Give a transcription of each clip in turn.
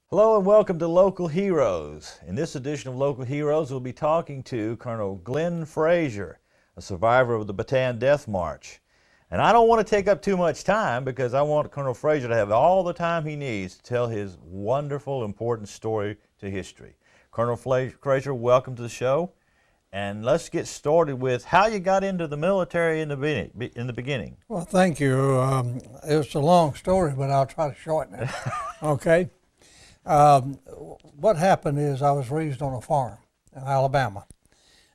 Hello and welcome to Local Heroes. In this edition of Local Heroes, we'll be talking to Colonel Glen Fraizer, a survivor of the Bataan Death March. And I don't want to take up too much time because I want Colonel Fraizer to have all the time he needs to tell his wonderful, important story to history. Colonel Fraizer, welcome to the show. And let's get started with how you got into the military in the beginning. Well, thank you. It's a long story, but I'll try to shorten it. Okay. What happened is I was raised on a farm in Alabama,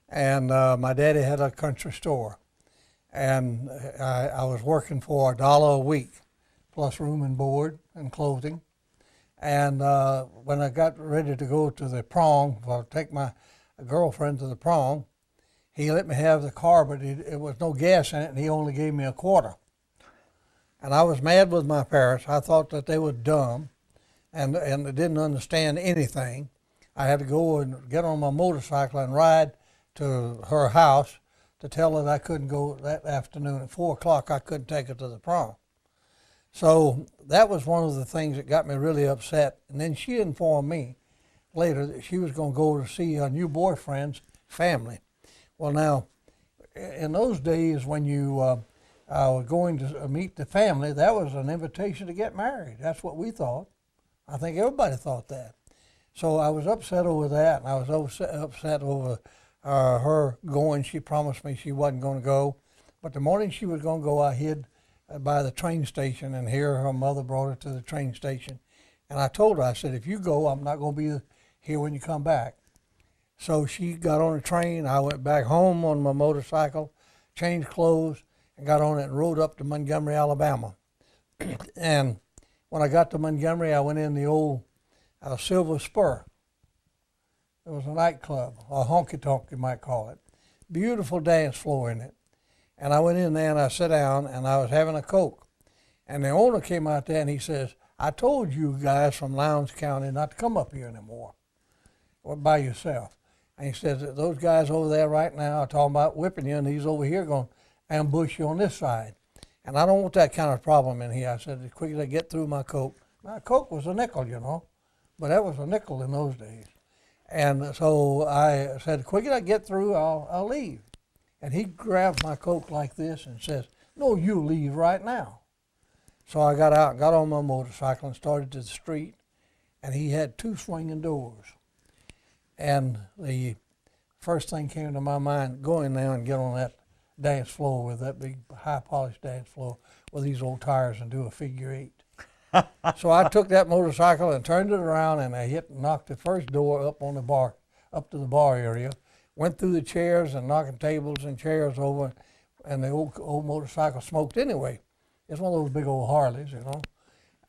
and my daddy had a country store, and I was working for $1 a week, plus room and board and clothing. And when I got ready to go to the prom, well, take my girlfriend to the prom, he let me have the car, but it was no gas in it, and he only gave me a quarter. And I was mad with my parents. I thought that they were dumb. And they didn't understand anything. I had to go and get on my motorcycle and ride to her house to tell her that I couldn't go that afternoon. At 4 o'clock, I couldn't take her to the prom. So that was one of the things that got me really upset. And then she informed me later that she was going to go to see her new boyfriend's family. Well, now, in those days when you were going to meet the family, that was an invitation to get married. That's what we thought. I think everybody thought that. So I was upset over that, and I was upset over her going. She promised me she wasn't going to go. But the morning she was going to go, I hid by the train station, and here her mother brought her to the train station. And I told her, I said, if you go, I'm not going to be here when you come back. So she got on the train. I went back home on my motorcycle, changed clothes, and got on it and rode up to Montgomery, Alabama. And when I got to Montgomery, I went in the old Silver Spur. It was a nightclub, a honky-tonk you might call it. Beautiful dance floor in it. And I went in there and I sat down and I was having a Coke. And the owner came out there and he says, I told you guys from Lowndes County not to come up here anymore or by yourself. And he says, those guys over there right now are talking about whipping you, and he's over here going to ambush you on this side. And I don't want that kind of problem in here. I said, as quick as I get through my Coke. My Coke was a nickel, you know, but that was a nickel in those days. And so I said, as quick as I get through, I'll leave. And he grabbed my Coke like this and says, no, you leave right now. So I got out, got on my motorcycle and started to the street, and he had 2 swinging doors. And the first thing came to my mind, go in there and get on that dance floor with that big high-polished dance floor with these old tires and do a figure 8. So I took that motorcycle and turned it around, and I knocked the first door up on the bar, up to the bar area, went through the chairs and knocking tables and chairs over, and the old motorcycle smoked anyway. It's one of those big old Harleys, you know.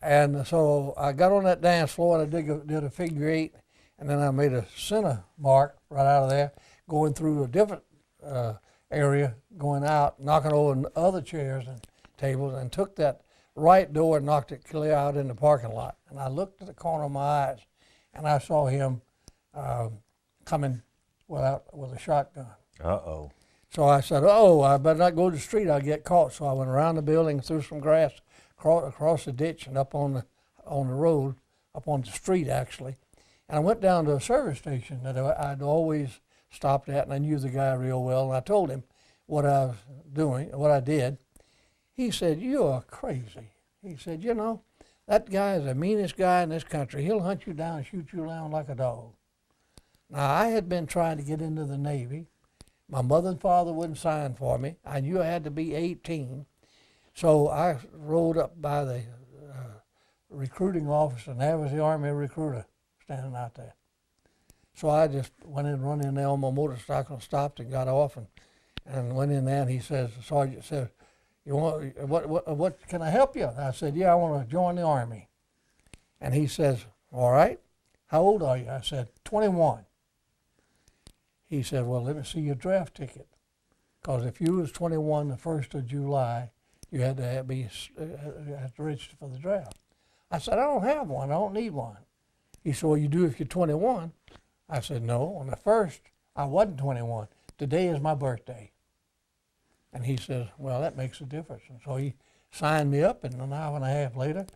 And so I got on that dance floor and I did a figure 8, and then I made a center mark right out of there, going through a different area, going out, knocking over other chairs and tables, and took that right door and knocked it clear out in the parking lot. And I looked at the corner of my eyes, and I saw him coming with a shotgun. Uh-oh. So I said, I better not go to the street, I'll get caught. So I went around the building, through some grass, across the ditch, and up on the road, up on the street actually. And I went down to a service station that I'd always stopped at, and I knew the guy real well, and I told him what I was doing, what I did. He said, you are crazy. He said, you know, that guy is the meanest guy in this country. He'll hunt you down and shoot you down like a dog. Now, I had been trying to get into the Navy. My mother and father wouldn't sign for me. I knew I had to be 18. So I rode up by the recruiting office, and there was the Army recruiter standing out there. So I just went in, run in there on my motorcycle, stopped and got off, and went in there, and he says, the sergeant said, you want, what can I help you? I said, yeah, I want to join the Army. And he says, all right, how old are you? I said, 21. He said, well, let me see your draft ticket. Because if you was 21 the 1st of July, you had to have to register for the draft. I said, I don't have one. I don't need one. He said, well, you do if you're 21. I said, no, on the 1st, I wasn't 21. Today is my birthday. And he says, well, that makes a difference. And so he signed me up, and an hour and a half later,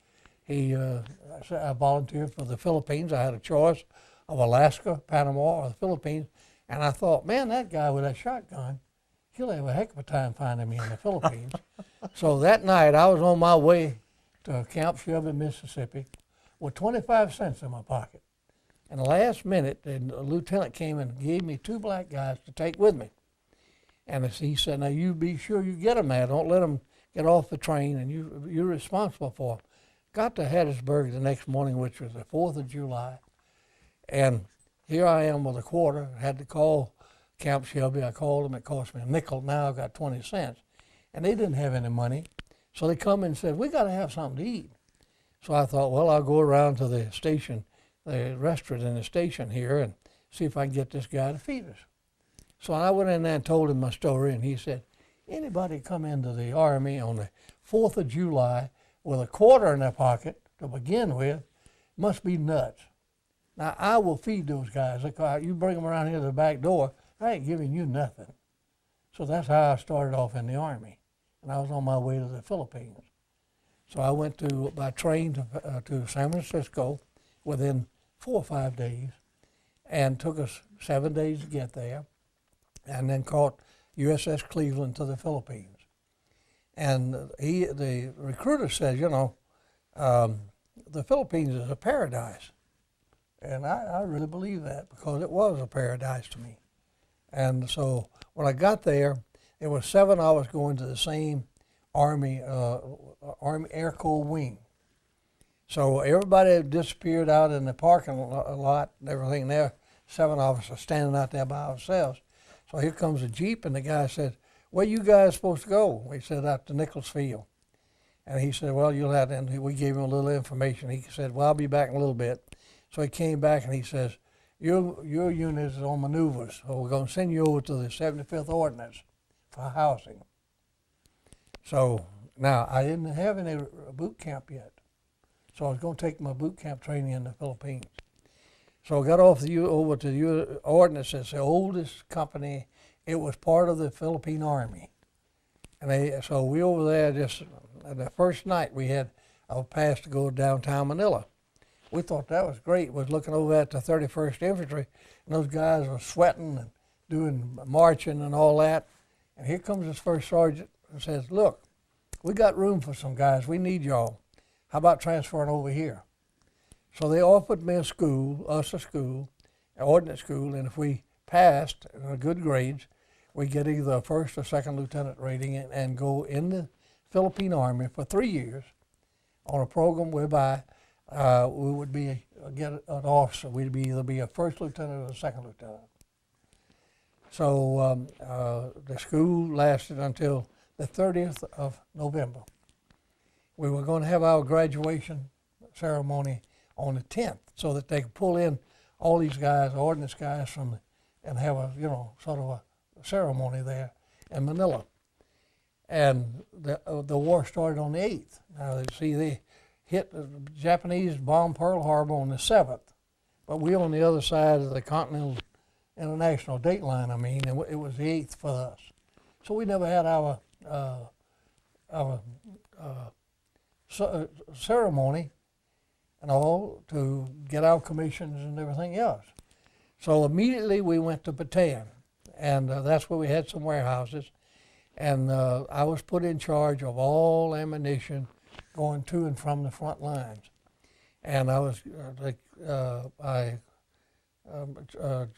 I volunteered for the Philippines. I had a choice of Alaska, Panama, or the Philippines. And I thought, man, that guy with that shotgun, he'll have a heck of a time finding me in the Philippines. So that night, I was on my way to Camp Shelby, Mississippi, with 25 cents in my pocket. And the last minute, the lieutenant came and gave me 2 black guys to take with me. And he said, now you be sure you get them there. Don't let them get off the train, and you're responsible for them. Got to Hattiesburg the next morning, which was the 4th of July. And here I am with a quarter. I had to call Camp Shelby. I called them. It cost me a nickel. Now I've got 20 cents. And they didn't have any money. So they come and said, we got to have something to eat. So I thought, well, I'll go around to the station, the restaurant in the station here, and see if I can get this guy to feed us. So I went in there and told him my story, and he said, anybody come into the Army on the 4th of July with a quarter in their pocket to begin with must be nuts. Now, I will feed those guys. You bring them around here to the back door, I ain't giving you nothing. So that's how I started off in the Army. And I was on my way to the Philippines. So I went by train to San Francisco within 4 or 5 days, and took us 7 days to get there, and then caught USS Cleveland to the Philippines. And the recruiter said, you know, the Philippines is a paradise. And I really believe that, because it was a paradise to me. And so when I got there, it was 7 hours going to the same Army Air Corps wing. So everybody had disappeared out in the parking lot and everything there. 7 of us are standing out there by ourselves. So here comes a Jeep, and the guy said, where you guys supposed to go? We said, out to Nichols Field. And he said, well, you'll have to, and we gave him a little information. He said, well, I'll be back in a little bit. So he came back and he says, your unit is on maneuvers, so we're going to send you over to the 75th Ordnance for housing. So now I didn't have any boot camp yet. So I was going to take my boot camp training in the Philippines. So I got off over to the Ordnance. It's the oldest company. It was part of the Philippine Army. And so we over there just, the first night we had a pass to go to downtown Manila. We thought that was great. We was looking over at the 31st Infantry, and those guys were sweating and doing marching and all that. And here comes this first sergeant and says, look, we got room for some guys. We need y'all. How about transferring over here? So they offered me us a school, an ordnance school, and if we passed good grades, we get either a first or second lieutenant rating and go in the Philippine Army for 3 years on a program whereby we would get an officer. We'd either be a first lieutenant or a second lieutenant. So the school lasted until the 30th of November. We were going to have our graduation ceremony on the 10th, so that they could pull in all these guys, ordnance guys, and have a sort of a ceremony there in Manila. And the war started on the 8th. Now they hit the Japanese bombed Pearl Harbor on the 7th, but we on the other side of the Continental International date line. I mean, and it was the 8th for us. So we never had our ceremony and all to get our commissions and everything else. So immediately we went to Bataan, and that's where we had some warehouses. And I was put in charge of all ammunition going to and from the front lines. And I was,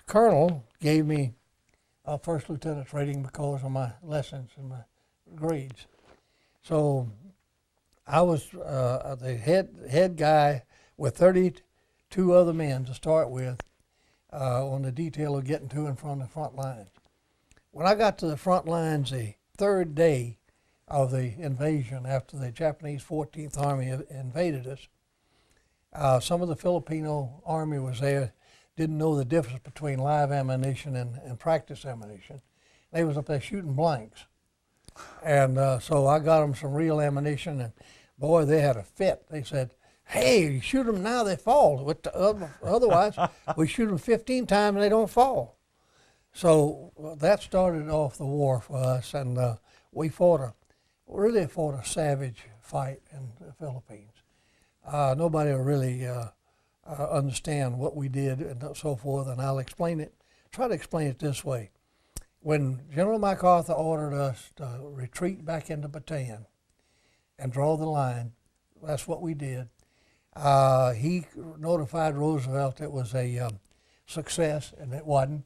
Colonel gave me a first lieutenant's rating because of my lessons and my grades. So I was the head guy with 32 other men to start with on the detail of getting to and from the front lines. When I got to the front lines the third day of the invasion, after the Japanese 14th Army invaded us, some of the Filipino Army was there, didn't know the difference between live ammunition and practice ammunition. They was up there shooting blanks. And so I got them some real ammunition, and boy, they had a fit. They said, hey, you shoot them now, they fall. Otherwise, we shoot them 15 times and they don't fall. So that started off the war for us, and we really fought a savage fight in the Philippines. nobody will really understand what we did and so forth, and I'll try to explain it this way. When General MacArthur ordered us to retreat back into Bataan and draw the line, that's what we did. He notified Roosevelt it was a success, and it wasn't.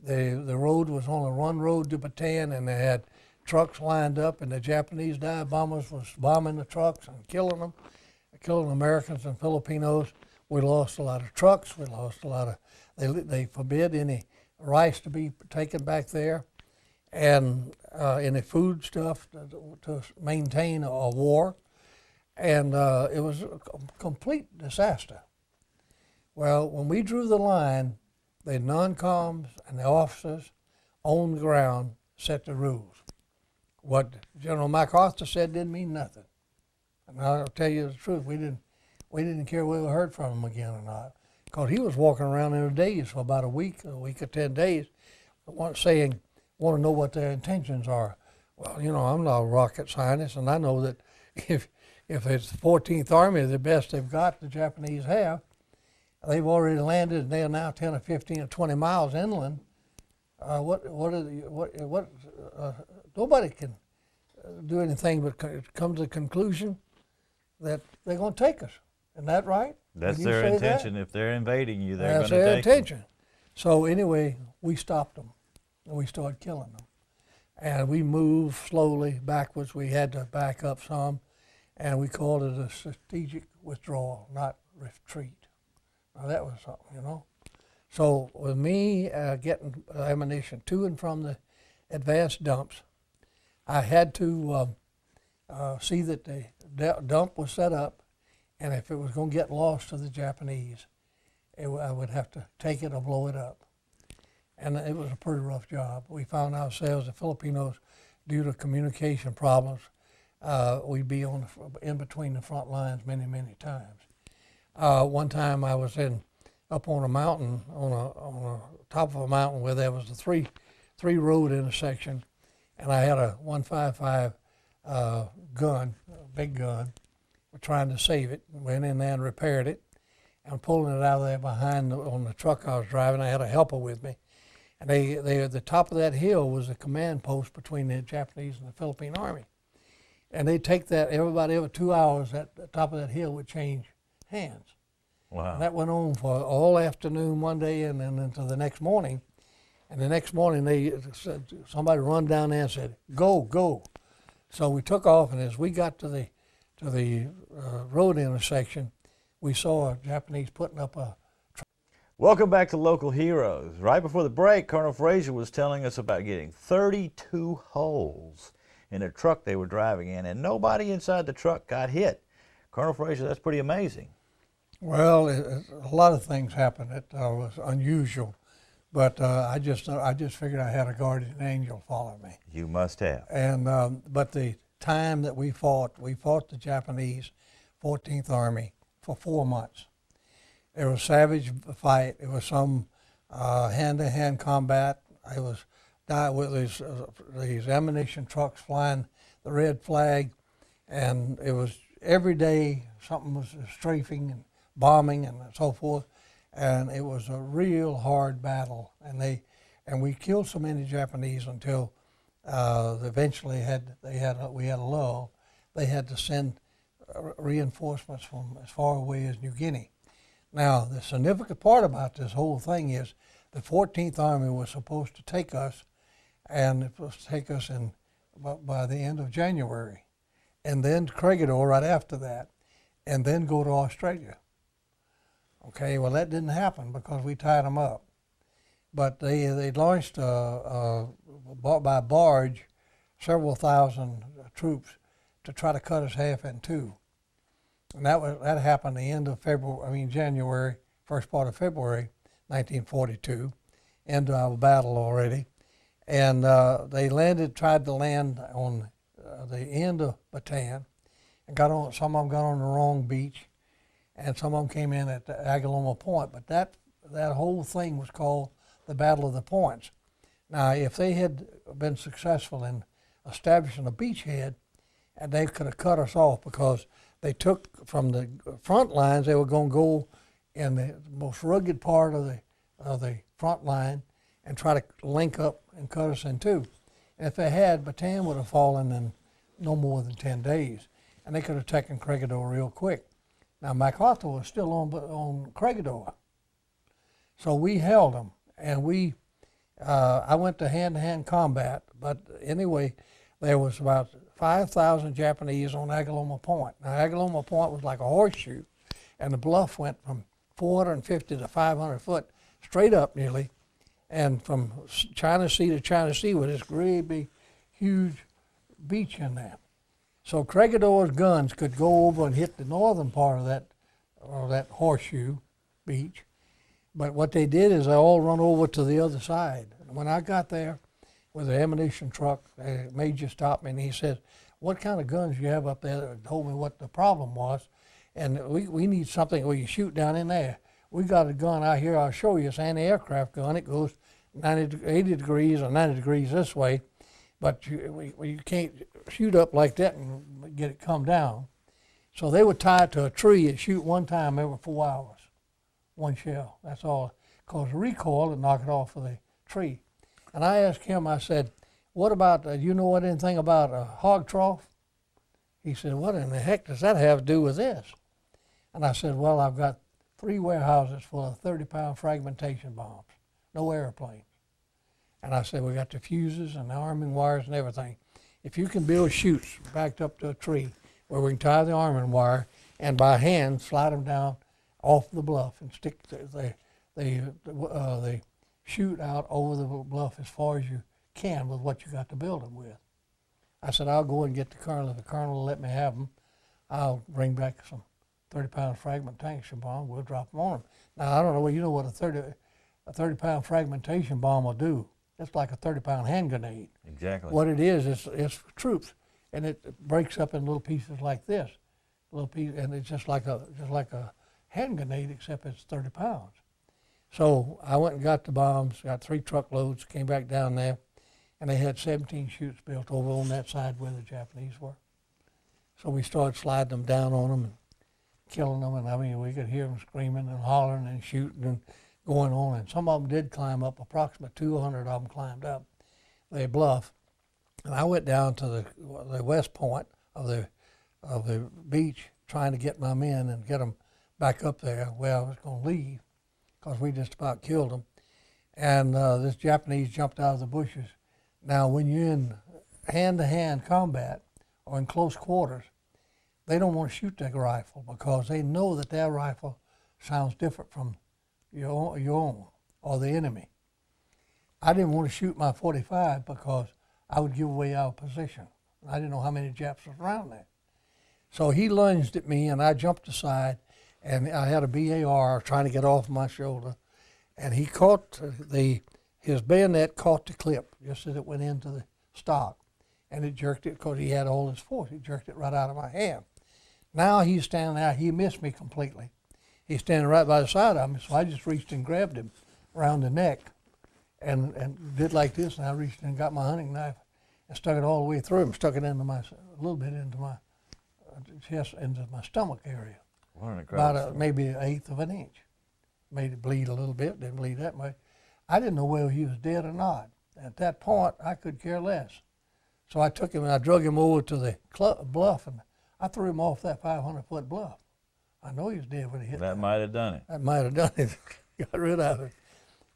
The road was only one road to Bataan, and they had trucks lined up, and the Japanese dive bombers was bombing the trucks and killing them, killing Americans and Filipinos. We lost a lot of trucks. We lost a lot of. They forbid any rice to be taken back there, and any food stuff to maintain a war, and it was a complete disaster. Well, when we drew the line, the non-coms and the officers on the ground set the rules. What General MacArthur said didn't mean nothing. And I'll tell you the truth, we didn't care whether we heard from him again or not, because he was walking around in a daze for about a week or 10 days, saying, want to know what their intentions are. Well, you know, I'm not a rocket scientist, and I know that if it's the 14th Army, the best they've got, the Japanese have, they've already landed, and they are now 10 or 15 or 20 miles inland. Nobody can do anything but come to the conclusion that they're going to take us. Isn't that right? That's their intention. If they're invading you, they're going to take you. That's their intention. So anyway, we stopped them, and we started killing them. And we moved slowly backwards. We had to back up some, and we called it a strategic withdrawal, not retreat. Now that was something, you know. So with me getting ammunition to and from the advanced dumps, I had to see that the dump was set up, and if it was going to get lost to the Japanese, I would have to take it or blow it up. And it was a pretty rough job. We found ourselves, the Filipinos, due to communication problems, we'd be in between the front lines many, many times. One time I was up on a mountain, on a top of a mountain where there was a three road intersection, and I had a 155 gun, a big gun. We're trying to save it. Went in there and repaired it. I'm pulling it out of there on the truck I was driving. I had a helper with me. And they at the top of that hill was a command post between the Japanese and the Philippine Army. And they'd take that, every 2 hours, at the top of that hill would change hands. Wow. And that went on for all afternoon one day and then until the next morning. And the next morning they said, somebody run down there and said, go, go. So we took off, and as we got to the road intersection, we saw Japanese putting up a. Welcome back to Local Heroes. Right before the break, Colonel Fraizer was telling us about getting 32 holes in a truck they were driving in, and nobody inside the truck got hit. Colonel Fraizer, that's pretty amazing. Well, a lot of things happened that was unusual, but I just figured I had a guardian angel follow me. You must have. And but the time that we fought the Japanese 14th Army for 4 months. It was a savage fight. It was some hand-to-hand combat. It was with these ammunition trucks flying the red flag, and it was every day something was strafing and bombing and so forth, and it was a real hard battle. And we killed so many Japanese until eventually we had a lull. They had to send reinforcements from as far away as New Guinea. Now, the significant part about this whole thing is the 14th Army was supposed to take us, and it was to take us by the end of January, and then to Corregidor right after that, and then go to Australia. Okay, well, that didn't happen because we tied them up. But they launched by barge several thousand troops to try to cut us half in two. And that happened the end of January, first part of February, 1942, end of our battle already. And they tried to land on the end of Bataan, and some of them got on the wrong beach, and some of them came in at the Agaloma Point. But that whole thing was called the Battle of the Points. Now, if they had been successful in establishing a beachhead, and they could have cut us off, because they took from the front lines, they were going to go in the most rugged part of the front line and try to link up and cut us in two. And if they had, Bataan would have fallen in no more than 10 days, and they could have taken Corregidor real quick. Now, MacArthur was still on Corregidor, so we held them, and I went to hand-to-hand combat. But anyway, there was about 5,000 Japanese on Agaloma Point. Now, Agaloma Point was like a horseshoe, and the bluff went from 450 to 500 foot straight up nearly, and from China Sea to China Sea with this great big, huge beach in there. So Corregidor's guns could go over and hit the northern part of that horseshoe beach. But what they did is they all run over to the other side. And when I got there with the ammunition truck, the major stopped me and he said, "What kind of guns you have up there?" And told me what the problem was. And we need something we can shoot down in there. We got a gun out here, I'll show you. It's an anti-aircraft gun. It goes 80 degrees or 90 degrees this way. But you can't shoot up like that and get it come down. So they would tie it to a tree and shoot one time every 4 hours, one shell. That's all. Because the recoil would knock it off of the tree. And I asked him, I said, "What about, you know anything about a hog trough?" He said, "What in the heck does that have to do with this?" And I said, "Well, I've got 3 warehouses full of 30-pound fragmentation bombs, no airplanes." And I said, "We got the fuses and the arming wires and everything. If you can build chutes backed up to a tree where we can tie the arming wire and by hand slide them down off the bluff and stick the chute out over the bluff as far as you can with what you got to build them with." I said, "I'll go and get the colonel. If the colonel will let me have them, I'll bring back some 30-pound fragmentation bomb. We'll drop them on them." Now, I don't know, you know what a 30-pound fragmentation bomb will do. It's like a 30-pound hand grenade. Exactly. What it is, it's for troops, and it breaks up in little pieces like this, and it's just like a hand grenade, except it's 30 pounds. So I went and got the bombs, got 3 truckloads, came back down there, and they had 17 chutes built over on that side where the Japanese were. So we started sliding them down on them and killing them, and I mean, we could hear them screaming and hollering and shooting and going on, and some of them did climb up. Approximately 200 of them climbed up the bluff, and I went down to the west point of the beach trying to get my men and get them back up there where I was going to leave, because we just about killed them. And this Japanese jumped out of the bushes. Now, when you're in hand-to-hand combat or in close quarters, they don't want to shoot their rifle because they know that their rifle sounds different from your own or the enemy. I didn't want to shoot my .45 because I would give away our position. I didn't know how many Japs was around there. So he lunged at me and I jumped aside, and I had a BAR trying to get off my shoulder, and he caught his bayonet caught the clip just as it went into the stock, and it jerked it because he had all his force. He jerked it right out of my hand. Now he's standing there, he missed me completely. He's standing right by the side of me, so I just reached and grabbed him around the neck and did like this, and I reached and got my hunting knife and stuck it all the way through him, stuck it into a little bit into my chest, into my stomach area. About maybe 1/8 of an inch. Made it bleed a little bit, didn't bleed that much. I didn't know whether he was dead or not. At that point, I could care less. So I took him and I drug him over to the bluff, and I threw him off that 500-foot bluff. I know he was dead when he hit that. Might have done it. That might have done it. Got rid of it.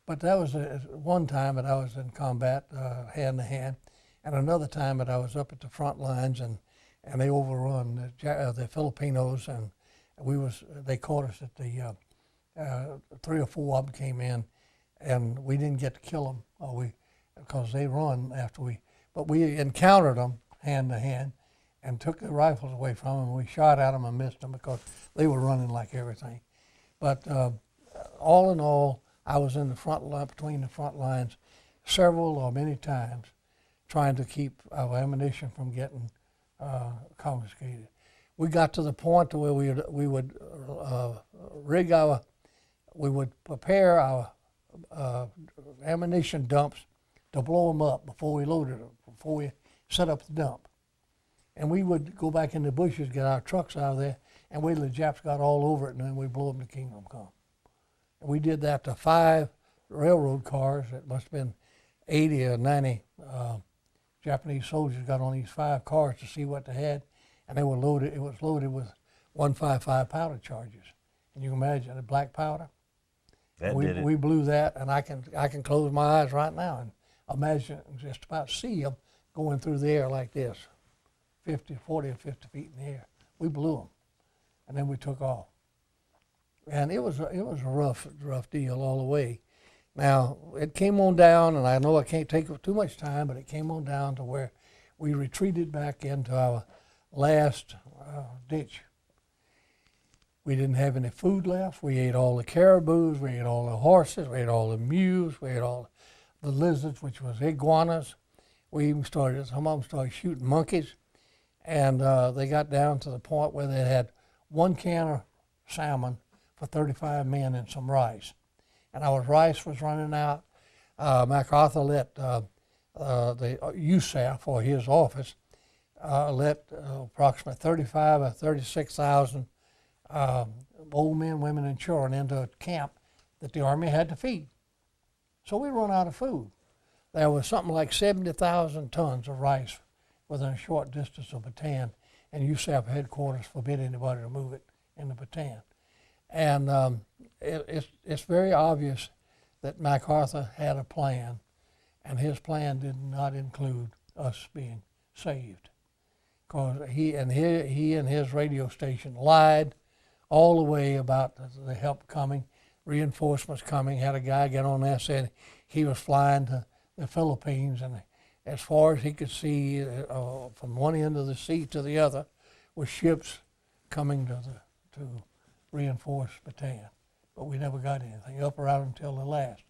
But that was one time that I was in combat, hand to hand, and another time that I was up at the front lines, and they overrun the Filipinos, and they caught us at the 3 or 4 of them came in, and we didn't get to kill them because they run after but we encountered them hand to hand and took the rifles away from them. We shot at them and missed them because they were running like everything. But all in all, I was in the front line, between the front lines several or many times, trying to keep our ammunition from getting confiscated. We got to the point where we would prepare our ammunition dumps to blow them up before we loaded them, before we set up the dump. And we would go back in the bushes, get our trucks out of there, and wait till the Japs got all over it, and then we blew them to Kingdom Come. And we did that to 5 railroad cars. It must have been 80 or 90 Japanese soldiers got on these 5 cars to see what they had, and they were loaded. It was loaded with 155 powder charges, and you can imagine the black powder. We blew that, and I can close my eyes right now and imagine, just about see them going through the air like this, 40 or 50 feet in the air. We blew them, and then we took off. And it was a rough deal all the way. Now, it came on down, and I know I can't take too much time, but it came on down to where we retreated back into our last ditch. We didn't have any food left. We ate all the caribous, we ate all the horses, we ate all the mules, we ate all the lizards, which was iguanas. We even some of them started shooting monkeys. And they got down to the point where they had 1 can of salmon for 35 men and some rice. And our rice was running out. MacArthur let the USAF, or his office, let approximately 35 or 36,000 old men, women, and children into a camp that the Army had to feed. So we run out of food. There was something like 70,000 tons of rice within a short distance of Bataan, and USAF headquarters forbid anybody to move it into Bataan. And it's very obvious that MacArthur had a plan, and his plan did not include us being saved, because he and his radio station lied all the way about the help coming, reinforcements coming. Had a guy get on there said he was flying to the Philippines, and as far as he could see from one end of the sea to the other were ships coming to reinforce Bataan. But we never got anything up or out until the last.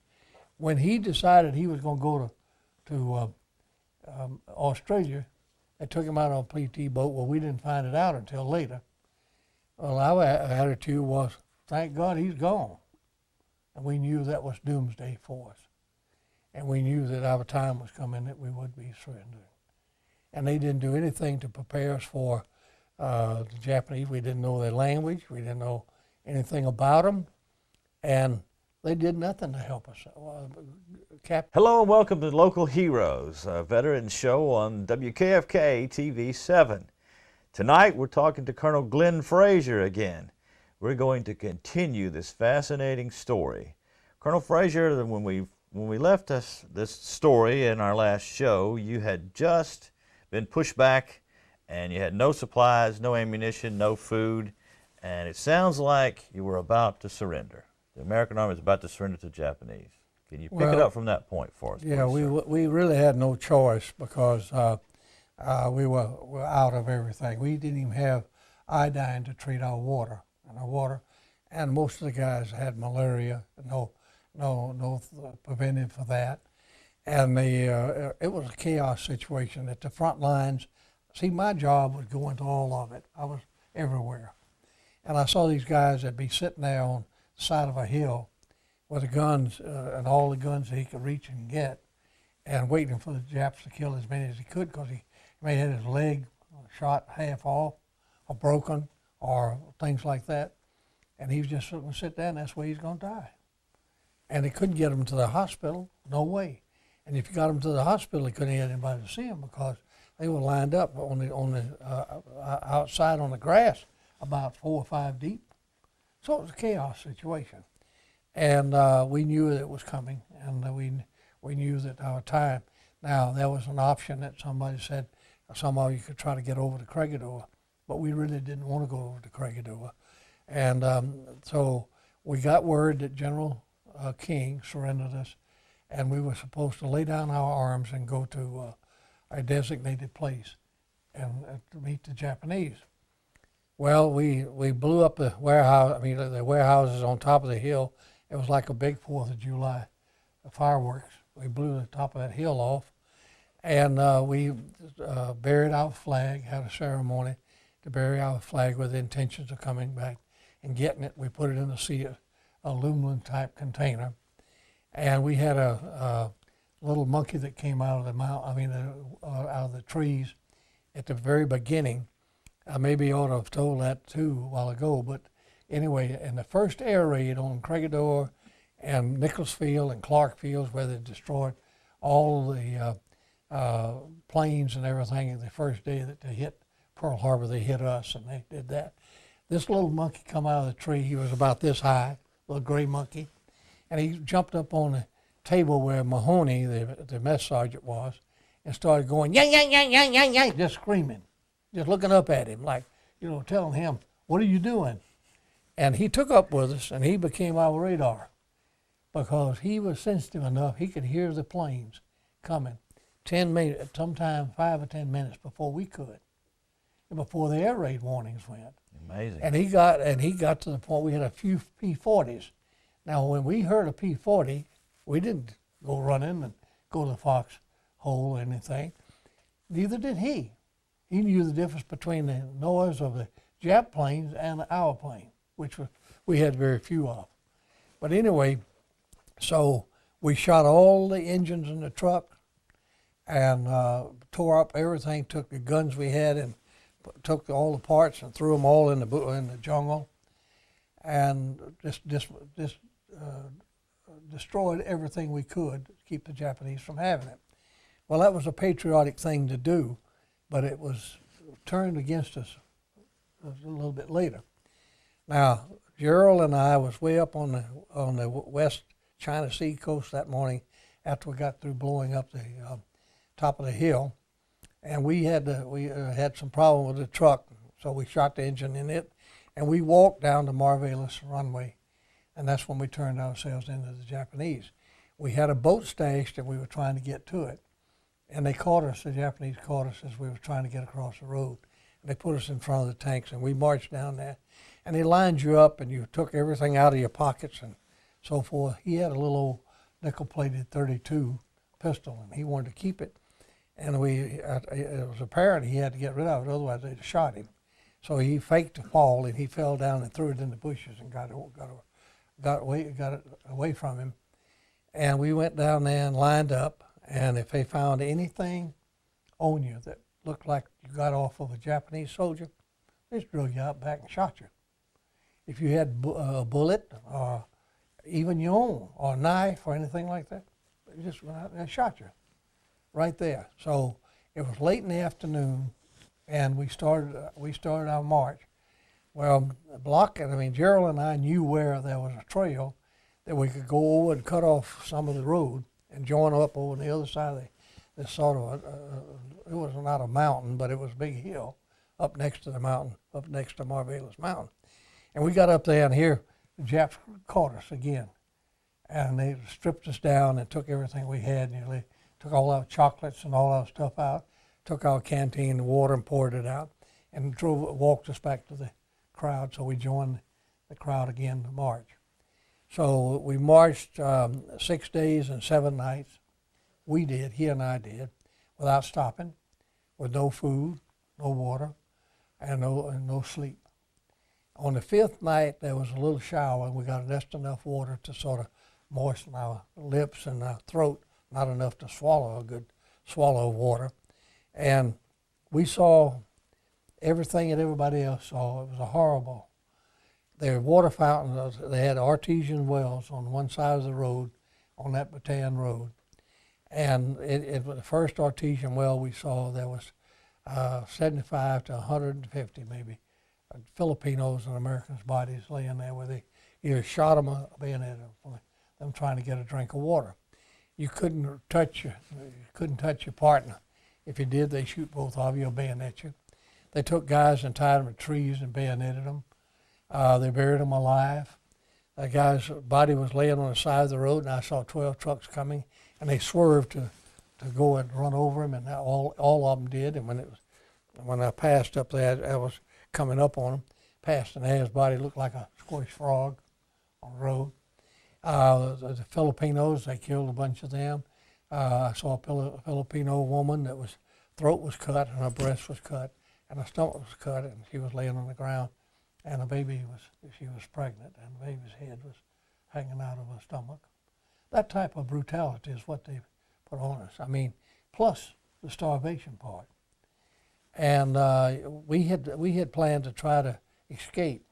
When he decided he was going to go to Australia, they took him out on a PT boat. Well, we didn't find it out until later. Well, our attitude was, thank God he's gone. And we knew that was doomsday for us. And we knew that our time was coming, that we would be surrendering. And they didn't do anything to prepare us for the Japanese. We didn't know their language. We didn't know anything about them. And they did nothing to help us. Hello and welcome to Local Heroes, a veteran show on WKFK TV 7. Tonight we're talking to Colonel Glen Fraizer again. We're going to continue this fascinating story. Colonel Fraizer, when we left this story in our last show, you had just been pushed back and you had no supplies, no ammunition, no food, and it sounds like you were about to surrender. The American Army is about to surrender to the Japanese. Can you pick it up from that point for us? Yeah, please, we really had no choice because we were out of everything. We didn't even have iodine to treat our water, and most of the guys had malaria. No preventive for that, and it was a chaos situation at the front lines. See, my job was going to all of it. I was everywhere, and I saw these guys that'd be sitting there on the side of a hill with the guns and all the guns that he could reach and get, and waiting for the Japs to kill as many as he could, because he may have his leg shot half off or broken or things like that, and he was just going to sit there, and that's where he's going to die. And they couldn't get him to the hospital, no way. And if you got him to the hospital, he couldn't get anybody to see him because they were lined up on the outside on the grass, about 4 or 5 deep. So it was a chaos situation, and we knew that it was coming, and we knew that our time. Now there was an option that somebody said somehow you could try to get over to Craigadoa, but we really didn't want to go over to Craigadoa, and so we got word that General King surrendered us, and we were supposed to lay down our arms and go to a designated place and to meet the Japanese. Well, we blew up the warehouse. I mean, the warehouses on top of the hill. It was like a big 4th of July fireworks. We blew the top of that hill off, and we buried our flag. Had a ceremony to bury our flag with the intentions of coming back and getting it. We put it in a aluminum type container, and we had a little monkey that came out of the out of the trees at the very beginning. I maybe ought to have told that too a while ago, but anyway, in the first air raid on Craigador and Nichols Field and Clark Fields, where they destroyed all the planes and everything, the first day that they hit Pearl Harbor, they hit us, and they did that. This little monkey come out of the tree. He was about this high, little gray monkey, and he jumped up on the table where Mahoney, the mess sergeant, was, and started going, yang, yang, yang, yang, yang, yang, just screaming, just looking up at him like, telling him, what are you doing? And he took up with us, and he became our radar because he was sensitive enough. He could hear the planes coming 10 minutes, sometimes 5 or 10 minutes before we could, before the air raid warnings went. Amazing. And he got to the point we had a few P-40s. Now, when we heard a P-40, we didn't go running and go to the foxhole or anything. Neither did he. He knew the difference between the noise of the Jap planes and our plane, which we had very few of. But anyway, so we shot all the engines in the truck and tore up everything, took the guns we had and took all the parts and threw them all in the jungle, and just destroyed everything we could to keep the Japanese from having it. Well, that was a patriotic thing to do, but it was turned against us a little bit later. Now, Gerald and I was way up on the West China Sea coast that morning after we got through blowing up the top of the hill, and we had some problem with the truck, so we shot the engine in it, and we walked down to Marvelis runway, and that's when we turned ourselves into the Japanese. We had a boat stashed, and we were trying to get to it, and they caught us. The Japanese caught us as we were trying to get across the road, and they put us in front of the tanks, and we marched down there, and they lined you up, and you took everything out of your pockets and so forth. He had a little old nickel-plated .32 pistol, and he wanted to keep it. And it was apparent he had to get rid of it, otherwise they'd have shot him. So he faked a fall, and he fell down and threw it in the bushes and got it away from him. And we went down there and lined up, and if they found anything on you that looked like you got off of a Japanese soldier, they just drug you out back and shot you. If you had a bullet, or even your own, or a knife, or anything like that, they just went out and shot you. Right there. So it was late in the afternoon, and we started our march. Well, Gerald and I knew where there was a trail that we could go over and cut off some of the road and join up over on the other side of this sort of it was not a mountain, but it was a big hill up next to the mountain, up next to Marvelis Mountain. And we got up there, and here the Japs caught us again, and they stripped us down and took everything we had, and they took all our chocolates and all our stuff out, took our canteen water and poured it out, and walked us back to the crowd. So we joined the crowd again to march. So we marched 6 days and 7 nights. He and I did, without stopping, with no food, no water, and no sleep. On the 5th night, there was a little shower, and we got just enough water to sort of moisten our lips and our throat, not enough to swallow a good swallow of water. And we saw everything that everybody else saw. It was a horrible. Their water fountains, they had artesian wells on one side of the road, on that Bataan road. And it was the first artesian well we saw. There was 75 to 150 maybe Filipinos and Americans' bodies laying there where they either shot them or bayoneted them trying to get a drink of water. You couldn't touch your partner. If you did, they shoot both of you or bayonet you. They took guys and tied them to trees and bayoneted them. They buried them alive. The guy's body was laying on the side of the road, and I saw 12 trucks coming, and they swerved to go and run over him, and all of them did. And when I passed up there, I was coming up on him, passed, and his body looked like a squished frog on the road. The Filipinos, they killed a bunch of them. I saw a Filipino woman that throat was cut and her breast was cut and her stomach was cut, and she was laying on the ground, and she was pregnant, and the baby's head was hanging out of her stomach. That type of brutality is what they put on us. I mean, plus the starvation part. And we had planned to try to escape,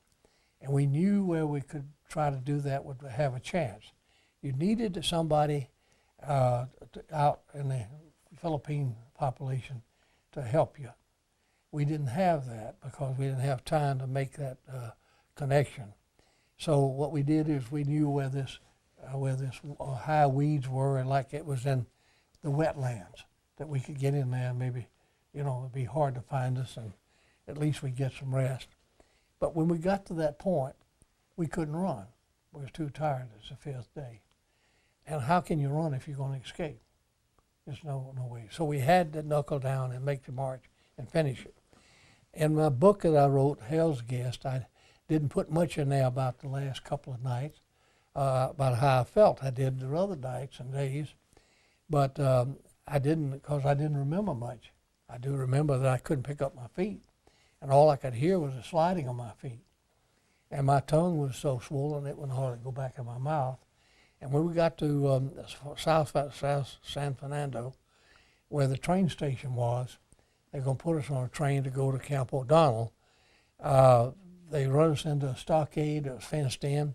and we knew where we could try to do that would have a chance. You needed somebody out in the Philippine population to help you. We didn't have that because we didn't have time to make that connection. So what we did is we knew where this high weeds were, and like it was in the wetlands, that we could get in there and maybe, it'd be hard to find us and at least we'd get some rest. But when we got to that point, we couldn't run. We was too tired. It's the fifth day. And how can you run if you're going to escape? There's no way. So we had to knuckle down and make the march and finish it. In my book that I wrote, Hell's Guest, I didn't put much in there about the last couple of nights, about how I felt. I did the other nights and days, but I didn't, because I didn't remember much. I do remember that I couldn't pick up my feet, and all I could hear was a sliding on my feet. And my tongue was so swollen it wouldn't hardly go back in my mouth. And when we got to South San Fernando, where the train station was, they were going to put us on a train to go to Camp O'Donnell. They run us into a stockade that was fenced in,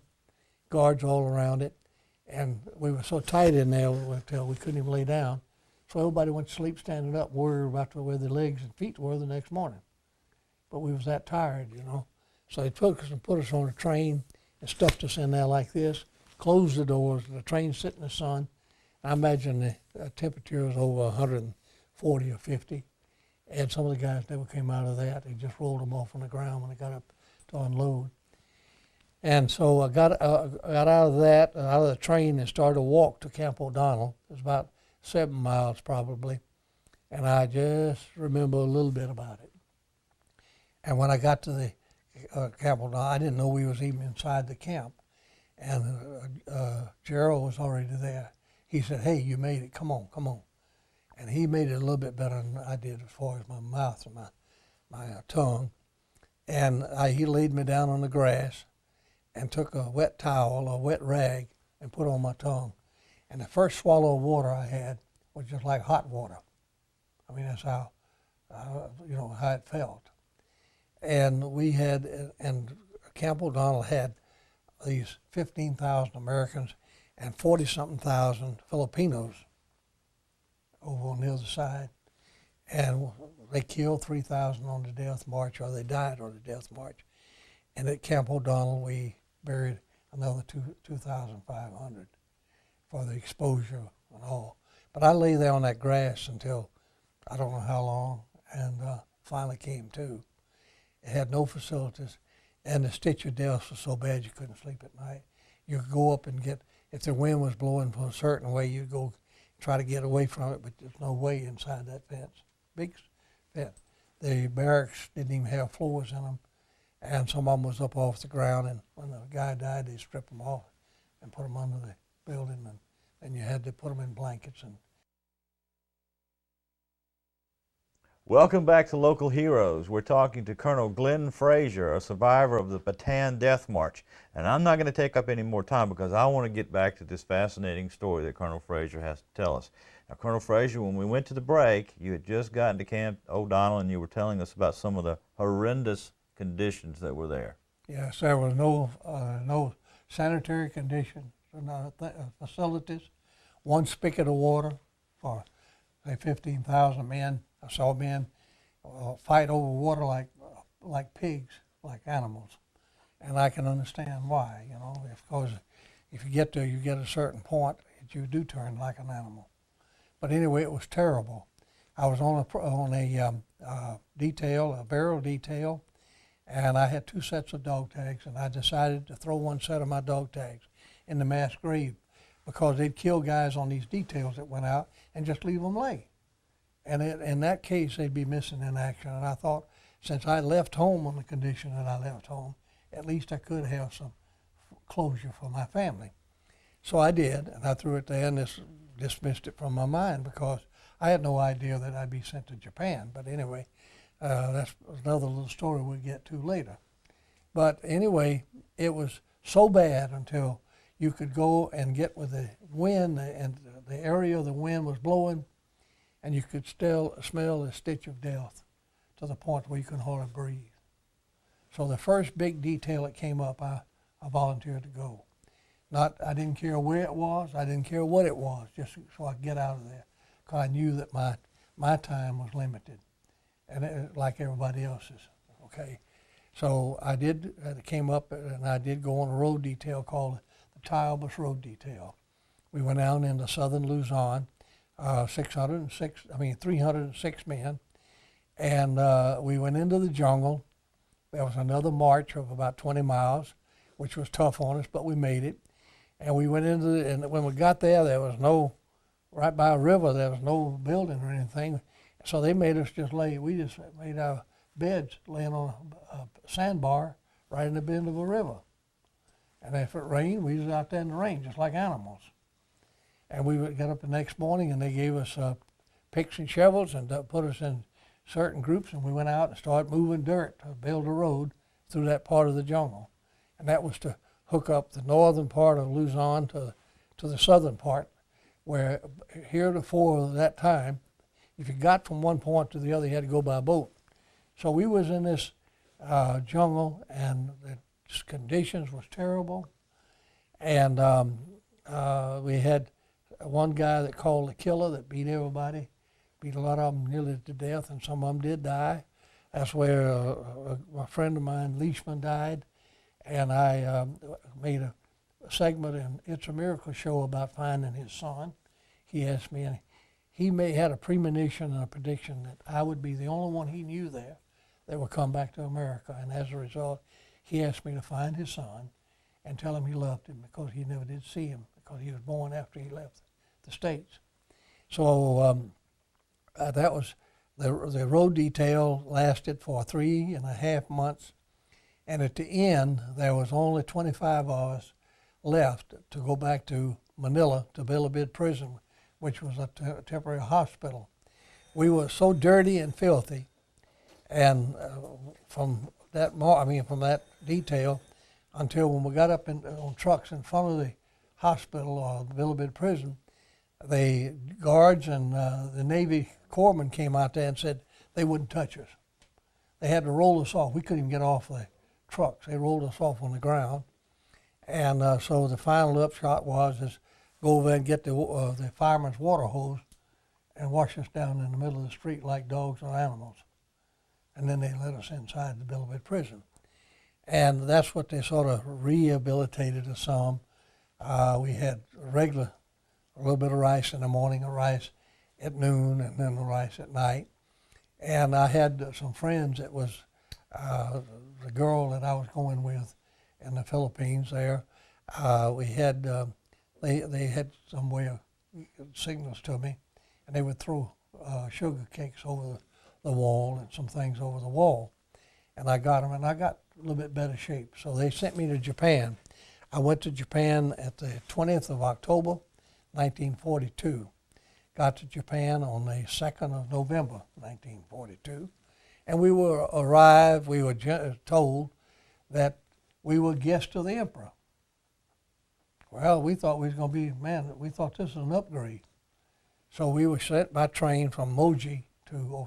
guards all around it, and we were so tight in there until we couldn't even lay down. So everybody went to sleep standing up, worried about where their legs and feet were the next morning. But we was that tired, So they took us and put us on a train and stuffed us in there like this, closed the doors, the train sit in the sun. I imagine the temperature was over 140 or 50. And some of the guys never came out of that. They just rolled them off on the ground when they got up to unload. And so I got out of that, out of the train, and started to walk to Camp O'Donnell. It was about 7 miles probably. And I just remember a little bit about it. And when I got to the Camp O'Donnell, I didn't know we was even inside the camp. And Gerald was already there. He said, "Hey, you made it. Come on, come on." And he made it a little bit better than I did as far as my mouth and my tongue. And he laid me down on the grass and took a wet towel, a wet rag, and put it on my tongue. And the first swallow of water I had was just like hot water. I mean, that's how, how it felt. And and Camp O'Donnell had these 15,000 Americans and 40-something thousand Filipinos over on the other side. And they killed 3,000 on the death march, or they died on the death march. And at Camp O'Donnell, we buried another 2,500 for the exposure and all. But I lay there on that grass until I don't know how long, and finally came to. It had no facilities, and the stitch of death was so bad you couldn't sleep at night. You could go up and if the wind was blowing from a certain way, you'd go try to get away from it, but there's no way inside that fence. Big fence. The barracks didn't even have floors in them, and some of them was up off the ground, and when the guy died, they stripped them off and put them under the building, and then you had to put them in blankets. And Welcome back to Local Heroes. We're talking to Colonel Glen Fraizer, a survivor of the Bataan Death March. And I'm not going to take up any more time because I want to get back to this fascinating story that Colonel Fraizer has to tell us. Now, Colonel Fraizer, when we went to the break, you had just gotten to Camp O'Donnell and you were telling us about some of the horrendous conditions that were there. yes, there was no sanitary conditions, no facilities, one spigot of water for, say, 15,000 men. I saw men fight over water like pigs, like animals, and I can understand why. Because if you get a certain point, you do turn like an animal. But anyway, it was terrible. I was on a detail, a barrel detail, and I had 2 sets of dog tags, and I decided to throw one set of my dog tags in the mass grave because they'd kill guys on these details that went out and just leave them lay. And in that case, they'd be missing in action. And I thought, since I left home on the condition that I left home, at least I could have some closure for my family. So I did, and I threw it there and dismissed it from my mind because I had no idea that I'd be sent to Japan. But anyway, that's another little story we'll get to later. But anyway, it was so bad until you could go and get with the wind, and the area of the wind was blowing, and you could still smell the stitch of death to the point where you couldn't hardly breathe. So the first big detail that came up, I volunteered to go. I didn't care where it was, I didn't care what it was, just so I could get out of there, because I knew that my time was limited, and like everybody else's, okay? So I came up and I did go on a road detail called the Tiobus Road Detail. We went down into southern Luzon, 306 men, and we went into the jungle. There was another march of about 20 miles, which was tough on us, but we made it. And we went into and when we got there, there was right by a river, there was no building or anything. So they made us we just made our beds laying on a sandbar right in the bend of a river. And if it rained, we was out there in the rain, just like animals. And we would get up the next morning and they gave us picks and shovels and put us in certain groups, and we went out and started moving dirt to build a road through that part of the jungle. And that was to hook up the northern part of Luzon to the southern part, where heretofore at that time, if you got from one point to the other, you had to go by boat. So we was in this jungle, and the conditions was terrible. And we had one guy that called the killer that beat everybody, beat a lot of them nearly to death, and some of them did die. That's where a friend of mine, Leishman, died. And I made a segment in It's a Miracle show about finding his son. He asked me, and he had a premonition and a prediction that I would be the only one he knew there that would come back to America. And as a result, he asked me to find his son and tell him he loved him, because he never did see him, because he was born after he left the States. So that was the road detail lasted for 3.5 months. And at the end, there was only 25 of us left to go back to Manila, to Bilibid Prison, which was a temporary hospital. We were so dirty and filthy, and from that detail until when we got up on trucks in front of the hospital or the Bilibid Prison, the guards and the Navy corpsmen came out there and said they wouldn't touch us. They had to roll us off. We couldn't even get off the trucks. They rolled us off on the ground. And so the final upshot was go over and get the fireman's water hose and wash us down in the middle of the street like dogs or animals. And then they let us inside the Bilibid Prison. And that's what they sort of rehabilitated us some. We had a little bit of rice in the morning, a rice at noon, and then the rice at night. And I had some friends that was the girl that I was going with in the Philippines there. They had some way of signals to me, and they would throw sugar cakes over the wall and some things over the wall. And I got them, and I got a little bit better shape. So they sent me to Japan. I went to Japan at the 20th of October, 1942. Got to Japan on the 2nd of November, 1942. And we were told that we were guests of the emperor. Well, we thought we was going to be, we thought this was an upgrade. So we were sent by train from Moji to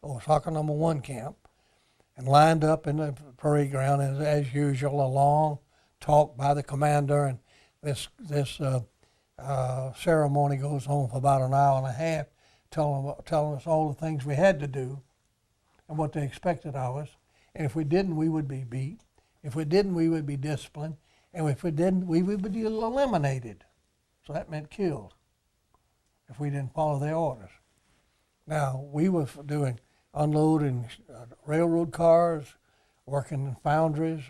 Osaka number 1 camp, and lined up in the parade ground as usual, a long talk by the commander, and this ceremony goes on for about an hour and a half, telling us all the things we had to do and what they expected of us. And if we didn't, we would be beat. If we didn't, we would be disciplined. And if we didn't, we would be eliminated. So that meant killed if we didn't follow their orders. Now, we were doing unloading railroad cars, working in foundries,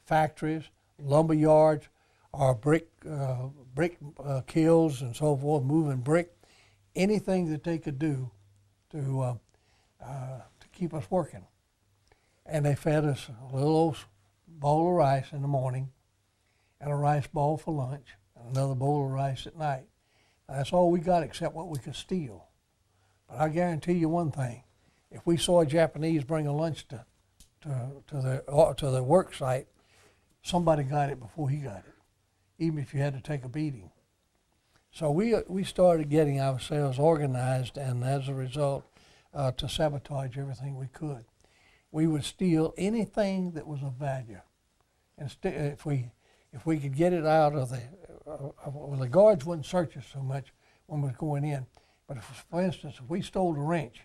factories, lumber yards, or brick kilns and so forth, moving brick, anything that they could do to keep us working. And they fed us a little old bowl of rice in the morning, and a rice ball for lunch, and another bowl of rice at night. Now, that's all we got except what we could steal. But I guarantee you one thing: if we saw a Japanese bring a lunch to the work site, somebody got it before he got it, even if you had to take a beating. So we started getting ourselves organized, and as a result, to sabotage everything we could. We would steal anything that was of value, and if we could get it out of well, the guards wouldn't search us so much when we was going in, but for instance, if we stole a wrench,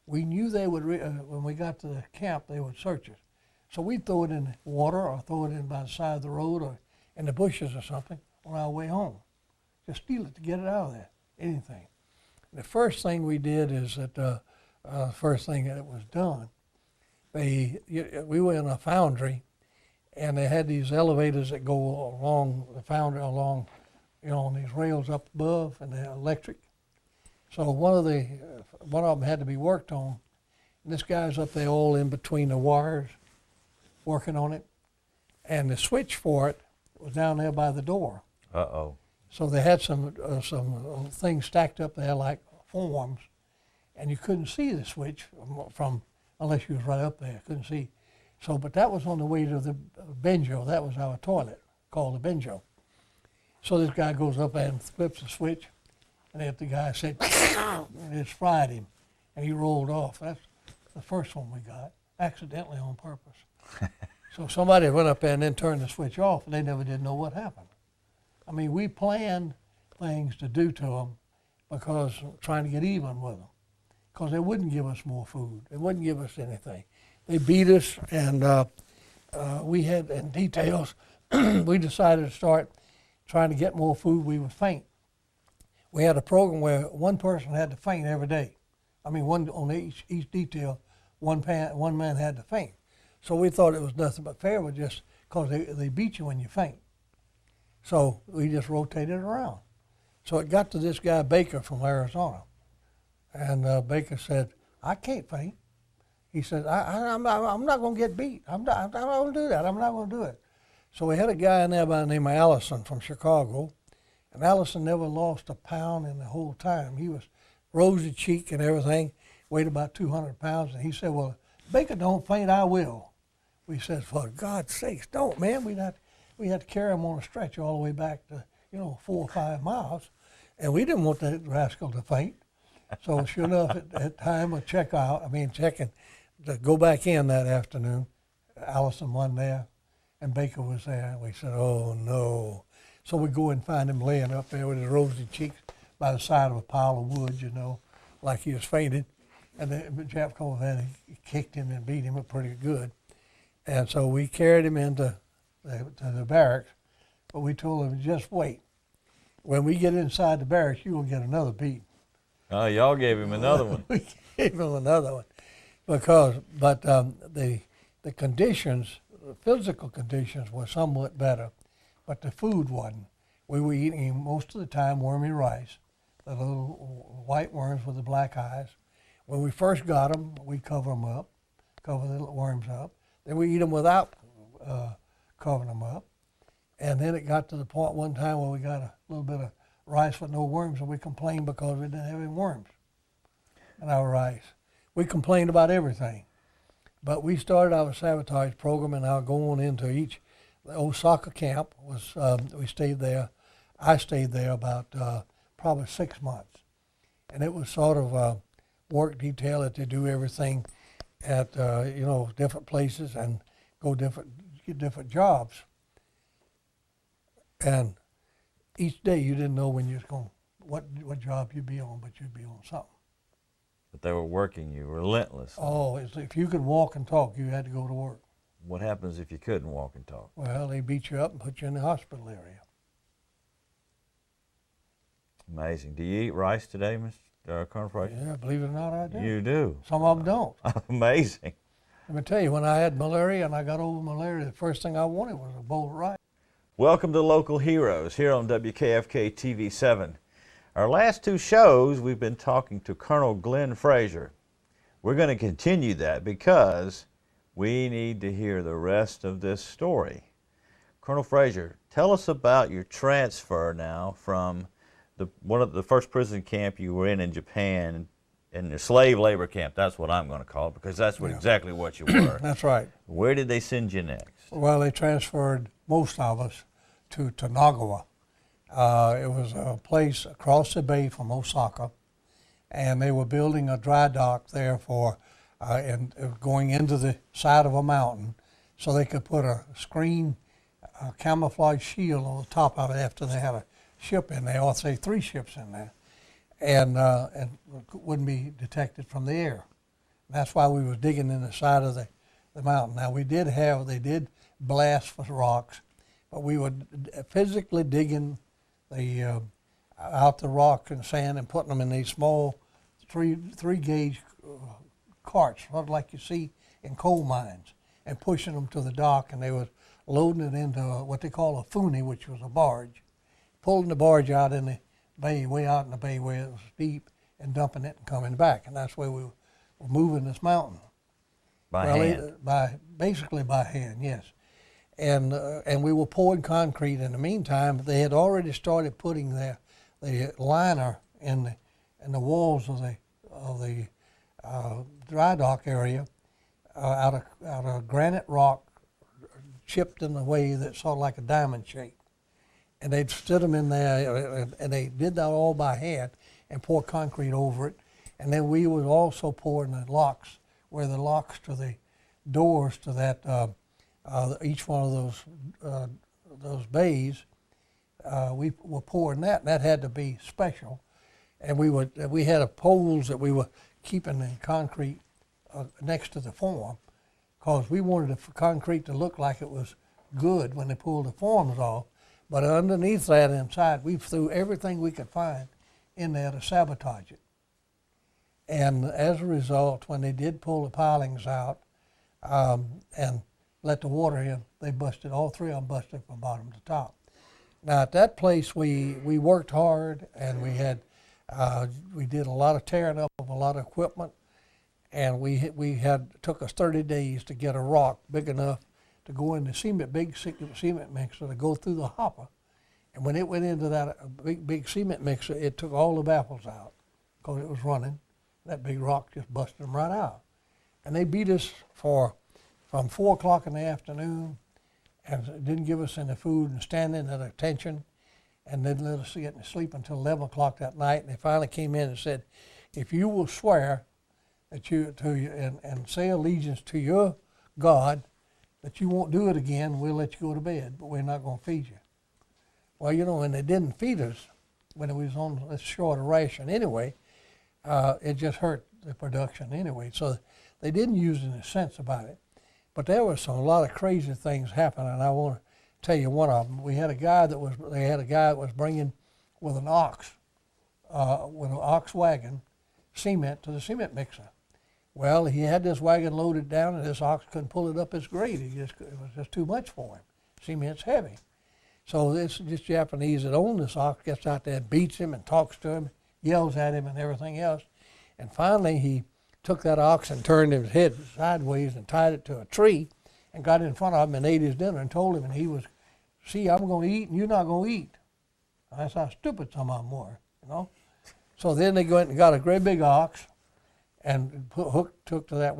we knew they would, when we got to the camp, they would search us. So we'd throw it in the water or throw it in by the side of the road or in the bushes or something on our way home. Just steal it to get it out of there, anything. The first thing we did is that, first thing that was done, we were in a foundry, and they had these elevators that go along the foundry, along, on these rails up above, and they're electric. So one of them had to be worked on, and this guy's up there all in between the wires, working on it, and the switch for it was down there by the door. Uh-oh. So they had some things stacked up there like forms, and you couldn't see the switch from unless you was right up there. Couldn't see. So, but that was on the way to the benjo. That was our toilet, called the benjo. So this guy goes up there and flips the switch, and if the guy said, and it fried him, and he rolled off. That's the first one we got, accidentally on purpose. So somebody went up there and then turned the switch off, and they never did know what happened. I mean, we planned things to do to them because trying to get even with them, because they wouldn't give us more food. They wouldn't give us anything. They beat us, and we had, in details, we decided to start trying to get more food. We would faint. We had a program where one person had to faint every day. I mean, one on each detail, one man had to faint. So we thought it was nothing but fair, with just because they beat you when you faint. So we just rotated around. So it got to this guy Baker from Arizona, and Baker said, "I can't faint." He said, I'm not going to get beat. I'm not going to do that. I'm not going to do it. So we had a guy in there by the name of Allison from Chicago, and Allison never lost a pound in the whole time. He was rosy cheek and everything, weighed about 200 pounds, and he said, "Well, Baker don't faint, I will." We said, "For God's sakes, don't, man." We had to carry him on a stretcher all the way back to, 4 or 5 miles, and we didn't want that rascal to faint. So sure enough, at time of checking, to go back in that afternoon, Allison wasn't there, and Baker was there, and we said, "Oh no." So we go and find him laying up there with his rosy cheeks by the side of a pile of wood, like he was fainted. And the Jap come over and he kicked him and beat him up pretty good. And so we carried him into the barracks, but we told him, "Just wait. When we get inside the barracks, you will get another beat." Oh, y'all gave him another one. We gave him another one, but the conditions, the physical conditions were somewhat better, but the food wasn't. We were eating most of the time wormy rice, the little white worms with the black eyes. When we first got them, we cover the worms up. Then we eat them without covering them up. And then it got to the point one time where we got a little bit of rice with no worms, and we complained because we didn't have any worms in our rice. We complained about everything. But we started our sabotage program, and now going into the Osaka camp we stayed there. I stayed there about probably 6 months. And it was sort of work detail that they do everything at different places and get different jobs. And each day you didn't know when you was going, what job you'd be on, but you'd be on something. But they were working you relentlessly. Oh, if you could walk and talk, you had to go to work. What happens if you couldn't walk and talk? Well, they beat you up and put you in the hospital area. Amazing. Do you eat rice today, Mr. Colonel Fraizer? Yeah, believe it or not, I do. You do? Some of them don't. Amazing. Let me tell you, when I had malaria and I got over malaria, the first thing I wanted was a bowl of rice. Welcome to Local Heroes here on WKFK TV 7. Our last 2 shows, we've been talking to Colonel Glen Fraizer. We're going to continue that because we need to hear the rest of this story. Colonel Fraizer, tell us about your transfer now from one of the first prison camp you were in Japan, in the slave labor camp. That's what I'm going to call it, because that's exactly what you were. That's right. Where did they send you next? Well, they transferred most of us to Nagawa. It was a place across the bay from Osaka, and they were building a dry dock there for, and going into the side of a mountain, so they could put a screen, a camouflage shield on the top of it after they had a ship in there, or say 3 ships in there, and wouldn't be detected from the air. That's why we was digging in the side of the mountain. Now they did blast for rocks, but we were physically digging out the rock and sand and putting them in these small three gauge carts, sort of like you see in coal mines, and pushing them to the dock, and they was loading it into what they call a foonie, which was a barge, pulling the barge out in the bay, way out in the bay where it was deep, and dumping it and coming back. And that's where we were moving this mountain. By hand? Basically by hand, yes. And we were pouring concrete. In the meantime, they had already started putting the liner in the walls of the dry dock area out of granite rock, chipped in a way that's sort of like a diamond shape. And they'd stood them in there, and they did that all by hand and poured concrete over it. And then we would also pour in the locks, where the locks to the doors to that each one of those bays, we were pouring that, and that had to be special. And we had poles that we were keeping in concrete next to the form, because we wanted the concrete to look like it was good when they pulled the forms off. But underneath that inside, we threw everything we could find in there to sabotage it. And as a result, when they did pull the pilings out and let the water in, they busted, all 3 of them busted from bottom to top. Now at that place, we worked hard, and we did a lot of tearing up of a lot of equipment, and took us 30 days to get a rock big enough to go in the big cement mixer to go through the hopper. And when it went into that big cement mixer, it took all the baffles out because it was running. That big rock just busted them right out. And they beat us from 4 o'clock in the afternoon, and didn't give us any food, and standing at attention, and didn't let us get to sleep until 11 o'clock that night. And they finally came in and said, if you will swear that and say allegiance to your God, that you won't do it again, we'll let you go to bed, but we're not going to feed you. Well, and they didn't feed us when it was on this short ration anyway. It just hurt the production anyway. So they didn't use any sense about it. But there was a lot of crazy things happening, and I want to tell you one of them. They had a guy that was bringing with an ox wagon, cement to the cement mixer. Well, he had this wagon loaded down, and this ox couldn't pull it up his grade. It was just too much for him. Cement's heavy. So this Japanese that owned this ox gets out there and beats him and talks to him, yells at him and everything else. And finally he took that ox and turned his head sideways and tied it to a tree and got in front of him and ate his dinner and told him, and he was, see, I'm going to eat and you're not going to eat. That's how stupid some of them were, So then they went and got a great big ox and hooked to the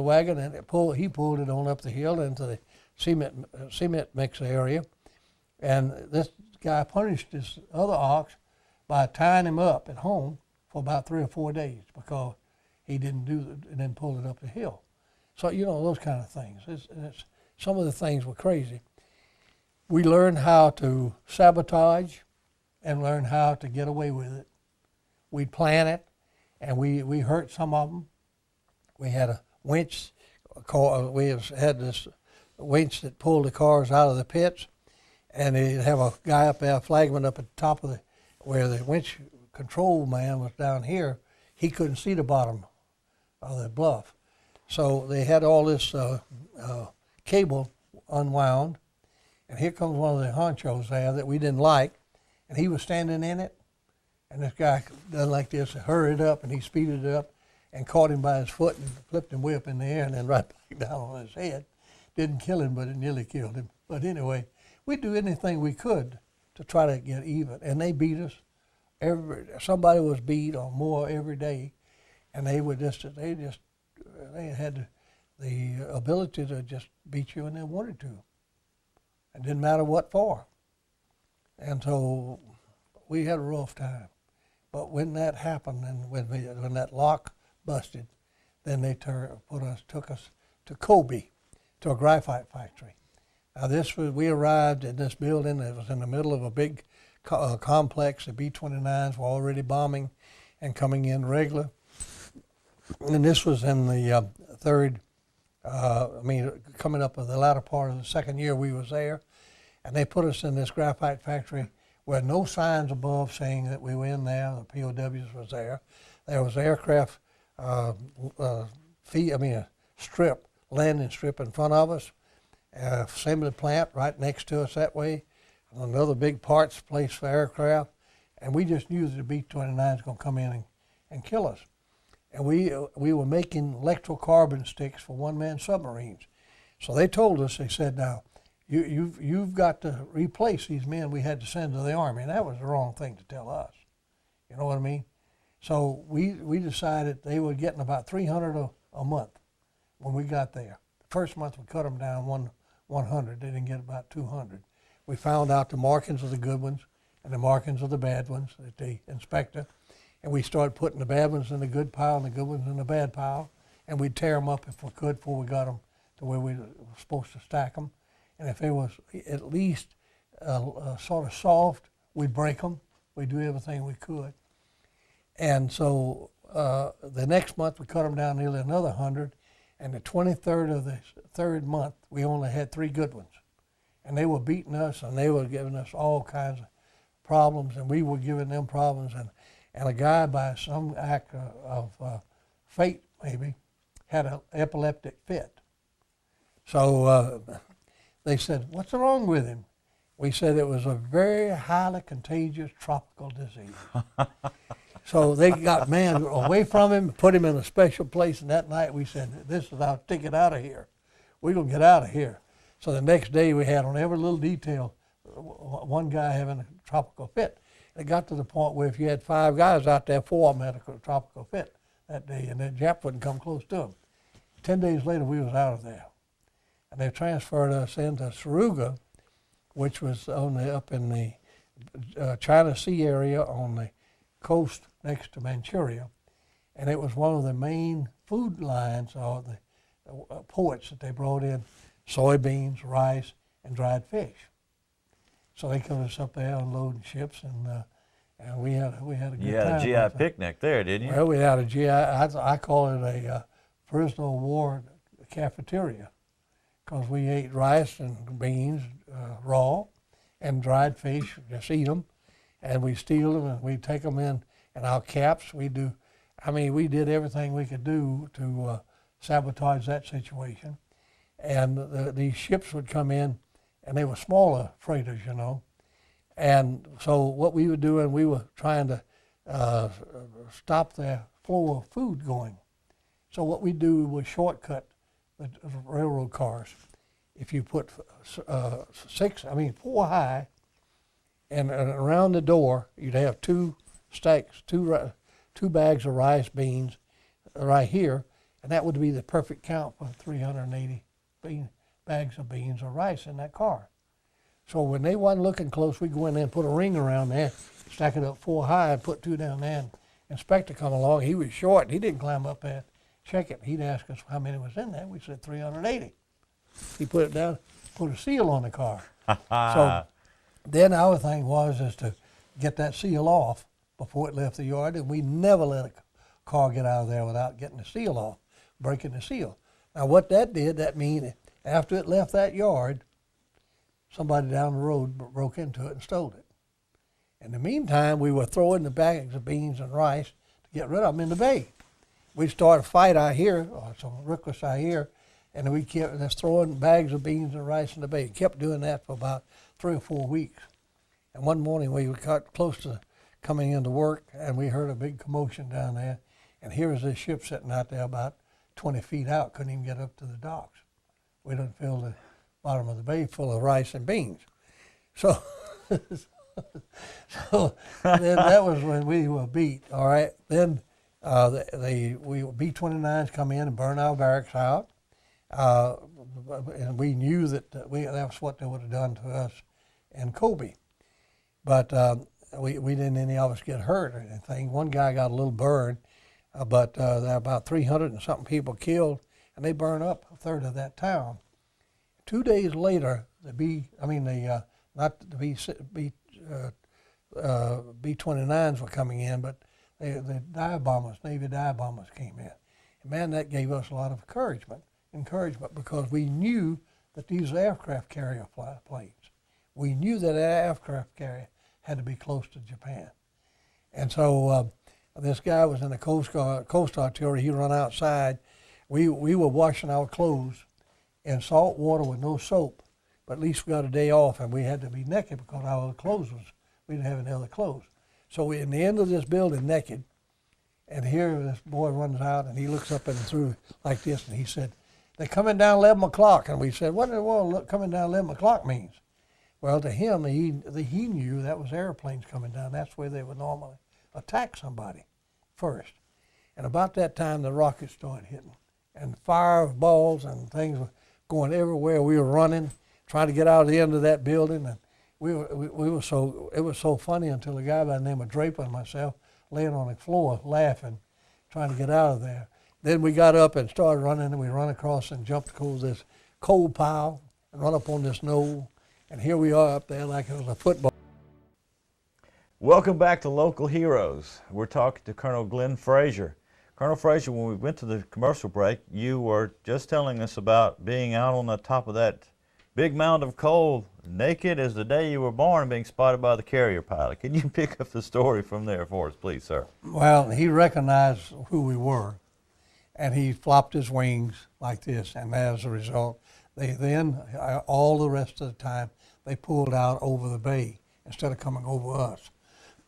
wagon, and he pulled it on up the hill into the cement mix area. And this guy punished this other ox by tying him up at home for about 3 or 4 days because he didn't didn't pull it up the hill. So those kind of things. Some of the things were crazy. We learned how to sabotage and learn how to get away with it. We'd plan it, and we hurt some of them. We had a winch. We had this winch that pulled the cars out of the pits, and they'd have a guy up there, a flagman up at the top of where the winch control man was down here. He couldn't see the bottom of the bluff. So they had all this cable unwound, and here comes one of the honchos there that we didn't like, and he was standing in it, and this guy done like this, hurried up, and he speeded it up and caught him by his foot and flipped him way up in the air and then right back down on his head. Didn't kill him, but it nearly killed him. But anyway, we'd do anything we could to try to get even, and they beat us. Somebody was beat or more every day, and they had the ability to just beat you when they wanted to. It didn't matter what for. And so we had a rough time. But when that happened and when that lock busted, then they took us to Kobe, to a graphite factory. Now we arrived in this building. It was in the middle of a big complex. The B-29s were already bombing and coming in regular. And this was in the coming up with the latter part of the second year we was there. And they put us in this graphite factory where no signs above saying that we were in there, the POWs was there. There was aircraft landing strip in front of us, assembly plant right next to us that way, another big parts place for aircraft, and we just knew that the B-29 was going to come in and kill us. And we were making electrocarbon sticks for one-man submarines. So they told us, they said, now, you've got to replace these men we had to send to the Army. And that was the wrong thing to tell us. You know what I mean? So we decided they were getting about 300 a month when we got there. The first month we cut them down 100. They didn't get about 200. We found out the markings of the good ones and the markings of the bad ones at the inspector. And we started putting the bad ones in the good pile and the good ones in the bad pile. And we'd tear them up if we could before we got them to where we were supposed to stack them. And if they was at least sort of soft, we'd break them. We'd do everything we could. And so the next month we cut them down nearly another 100. And the 23rd of the third month, we only had 3 good ones. And they were beating us and they were giving us all kinds of problems and we were giving them problems. And a guy, by some act of fate maybe, had an epileptic fit. So they said, what's wrong with him? We said it was a very highly contagious tropical disease. So they got man away from him, put him in a special place, and that night we said, this is our ticket out of here. We're going to get out of here. So the next day we had on every little detail one guy having a tropical fit. It got to the point where if you had 5 guys out there, 4 of them had a tropical fit that day, and the Jap wouldn't come close to them. 10 days later, we was out of there. And they transferred us into Suruga, which was up in the China Sea area on the coast next to Manchuria. And it was one of the main food lines, or the ports that they brought in soybeans, rice, and dried fish. So they cut us up there unloading ships, and we had a good time. You had a GI picnic there, didn't you? Well, we had a GI. I call it a prisoner of war cafeteria, because we ate rice and beans raw, and dried fish. Just eat them, and we steal them and we take them in our caps. We did everything we could do to sabotage that situation. And these ships would come in. And they were smaller freighters, you know. And so what we were doing, we were trying to stop the flow of food going. So what we do was shortcut the railroad cars. If you put 4 high, and around the door, you'd have 2 stacks, two bags of rice beans right here, and that would be the perfect count for 380 bags of beans or rice in that car. So when they wasn't looking close, we'd go in there and put a ring around there, stack it up 4 high, and put 2 down there. And inspector come along. He was short. And he didn't climb up there, check it. He'd ask us how many was in there. We said 380. He put it down, put a seal on the car. So then our thing was to get that seal off before it left the yard, and we never let a car get out of there without getting the seal off, breaking the seal. Now what that did, that mean after it left that yard, somebody down the road broke into it and stole it. In the meantime, we were throwing the bags of beans and rice to get rid of them in the bay. We'd start a fight out here, or some ruckus out here, and we kept just throwing bags of beans and rice in the bay. Kept doing that for about 3 or 4 weeks. And one morning we got close to coming into work, and we heard a big commotion down there. And here was this ship sitting out there about 20 feet out, couldn't even get up to the docks. We done filled the bottom of the bay full of rice and beans. So, so then that was when we were beat, all right? Then B-29s come in and burn our barracks out. And we knew that that was what they would have done to us in Kobe. But we didn't any of us get hurt or anything. One guy got a little burn, but there were about 300 and something people killed, and they burned up a third of that town. 2 days later, B-29s were coming in, but the dive bombers, Navy dive bombers came in. And man, that gave us a lot of encouragement because we knew that these aircraft carrier planes, we knew that aircraft carrier had to be close to Japan. And so this guy was in the Coast Artillery. He run outside. We were washing our clothes in salt water with no soap, but at least we got a day off, and we had to be naked because our clothes we didn't have any other clothes. So we in the end of this building naked, and here this boy runs out and he looks up and through like this, and he said, "They're coming down 11 o'clock." And we said, "What in the world coming down 11 o'clock means?" Well, to him, he knew that was airplanes coming down. That's where they would normally attack somebody first. And about that time, the rockets started hitting, and fireballs and things were going everywhere. We were running, trying to get out of the end of that building, and it was so funny until a guy by the name of Draper and myself laying on the floor laughing, trying to get out of there. Then we got up and started running, and we run across and jumped across this coal pile and run up on this knoll. And here we are up there like it was a football. Welcome back to Local Heroes. We're talking to Colonel Glen Fraizer. Colonel Fraizer, when we went to the commercial break, you were just telling us about being out on the top of that big mound of coal, naked as the day you were born, being spotted by the carrier pilot. Can you pick up the story from there for us, please, sir? Well, he recognized who we were, and he flopped his wings like this, and as a result, they then, all the rest of the time, they pulled out over the bay instead of coming over us.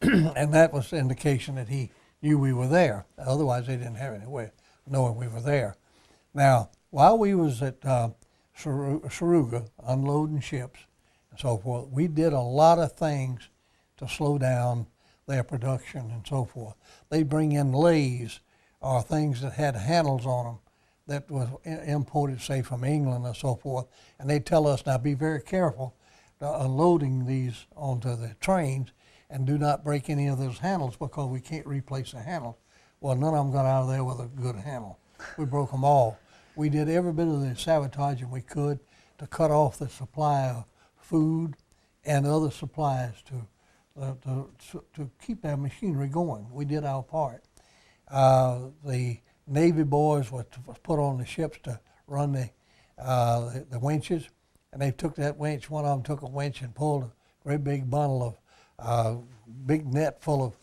And that was the indication that he knew we were there. Otherwise, they didn't have any way of knowing we were there. Now, while we was at Saruga unloading ships and so forth, we did a lot of things to slow down their production and so forth. They bring in lays or things that had handles on them that was imported, say, from England or so forth, and they tell us, now be very careful unloading these onto the trains and do not break any of those handles because we can't replace the handles. Well, none of them got out of there with a good handle. We broke them all. We did every bit of the sabotaging we could to cut off the supply of food and other supplies to keep that machinery going. We did our part. The Navy boys were put on the ships to run the winches, and they took that winch. One of them took a winch and pulled a great big bundle of big net full of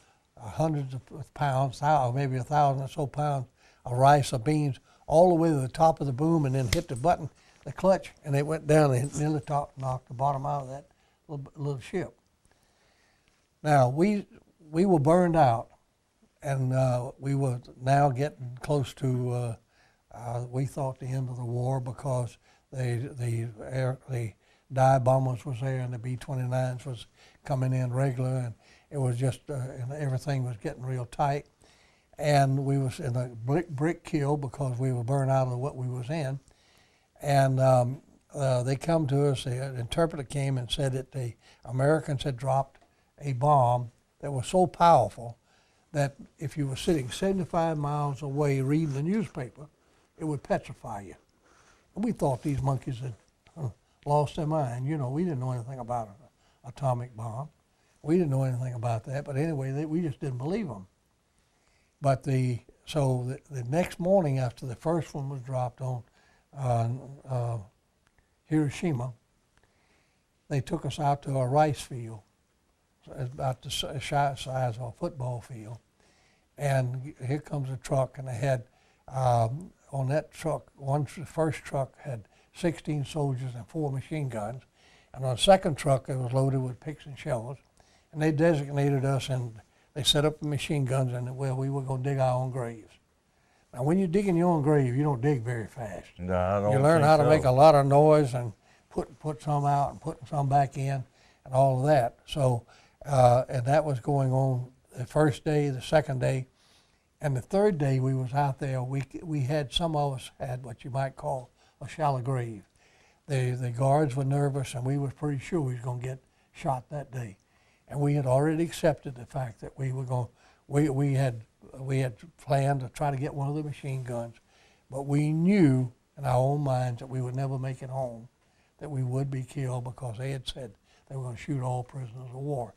hundreds of pounds, maybe 1,000 or so pounds of rice or beans, all the way to the top of the boom, and then hit the button, the clutch, and they went down and nearly knocked the bottom out of that little ship. Now we were burned out, and we were now getting close to we thought the end of the war because the dive bombers was there and the B-29s was coming in regular, and it was just and everything was getting real tight, and we was in a brick kill because we were burned out of what we was in, and they come to us. The interpreter came and said that the Americans had dropped a bomb that was so powerful that if you were sitting 75 miles away reading the newspaper, it would petrify you. And we thought these monkeys had lost their mind. You know, we didn't know anything about an atomic bomb. We didn't know anything about that. But anyway, we just didn't believe them. But the next morning after the first one was dropped on Hiroshima, they took us out to a rice field. It's about the size of a football field. And here comes a truck, and they had, on that truck, the first truck had 16 soldiers and 4 machine guns. And on the second truck, it was loaded with picks and shovels. And they designated us, and they set up the machine guns, and well, we were going to dig our own graves. Now, when you're digging your own grave, you don't dig very fast. No, I don't. You learn how to make a lot of noise and put some out and put some back in and all of that. So, and that was going on the first day, the second day, and the third day we was out there. We had, some of us had what you might call a shallow grave. The guards were nervous, and we was pretty sure we was going to get shot that day. And we had already accepted the fact that we were going, we had planned to try to get one of the machine guns, but we knew in our own minds that we would never make it home, that we would be killed because they had said they were going to shoot all prisoners of war.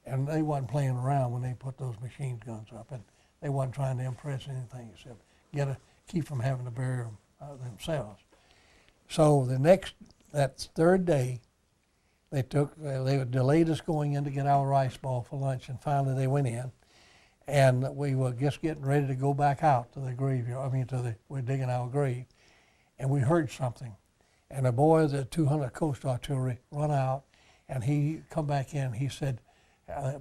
And they wasn't playing around when they put those machine guns up, and they wasn't trying to impress anything except keep from having to bury them themselves. So that third day, they delayed us going in to get our rice ball for lunch, and finally they went in, and we were just getting ready to go back out to the graveyard. We're digging our grave, and we heard something, and a boy of the 200 Coast Artillery run out, and he come back in. He said,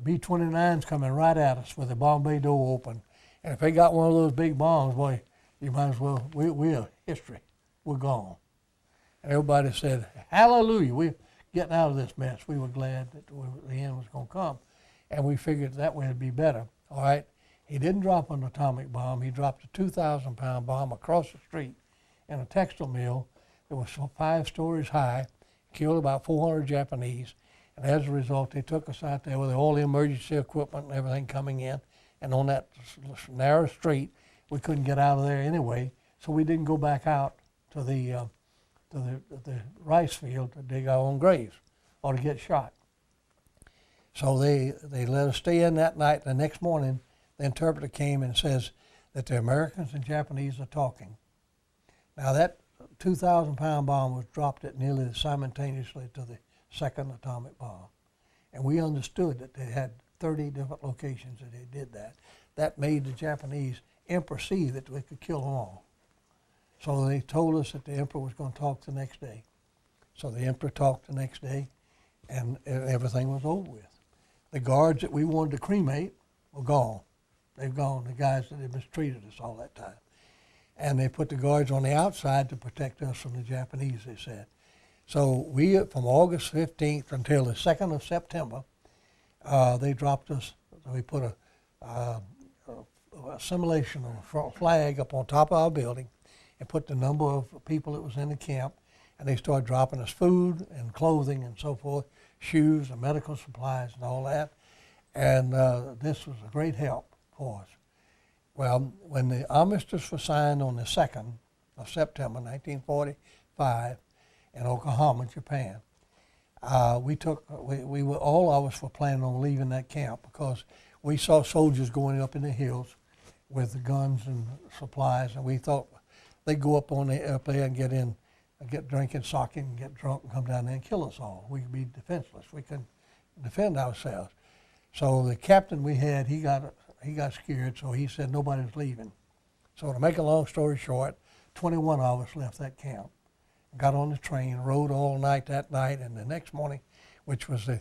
B-29's coming right at us with the bomb bay door open, and if they got one of those big bombs, boy, you might as well, we're history. We're gone. And everybody said, hallelujah, we're getting out of this mess. We were glad that the end was going to come, and we figured that way it'd be better. All right, he didn't drop an atomic bomb. He dropped a 2,000-pound bomb across the street in a textile mill that was 5 stories high, killed about 400 Japanese, and as a result, they took us out there with all the emergency equipment and everything coming in, and on that narrow street, we couldn't get out of there anyway, so we didn't go back out to the rice field to dig our own graves or to get shot. So they let us stay in that night. The next morning, the interpreter came and says that the Americans and Japanese are talking. Now that 2,000-pound bomb was dropped at nearly simultaneously to the second atomic bomb. And we understood that they had 30 different locations that they did that. That made the Japanese emperor see that we could kill them all. So they told us that the emperor was going to talk the next day. So the emperor talked the next day, and everything was over with. The guards that we wanted to cremate were gone. They've gone, the guys that had mistreated us all that time. And they put the guards on the outside to protect us from the Japanese, they said. So we, from August 15th until the 2nd of September, they dropped us. We put a simulation of a flag up on top of our building and put the number of people that was in the camp, and they started dropping us food and clothing and so forth, shoes and medical supplies and all that. And this was a great help for us. Well, when the armistice was signed on the 2nd of September 1945 in Yokohama, Japan, we were, all of us were planning on leaving that camp because we saw soldiers going up in the hills with guns and supplies, and we thought they'd go up there and get drinking sake and get drunk and come down there and kill us all. We'd be defenseless. We couldn't defend ourselves. So the captain we had, he got scared, so he said nobody's leaving. So to make a long story short, 21 of us left that camp, got on the train, rode all night that night, and the next morning, which was the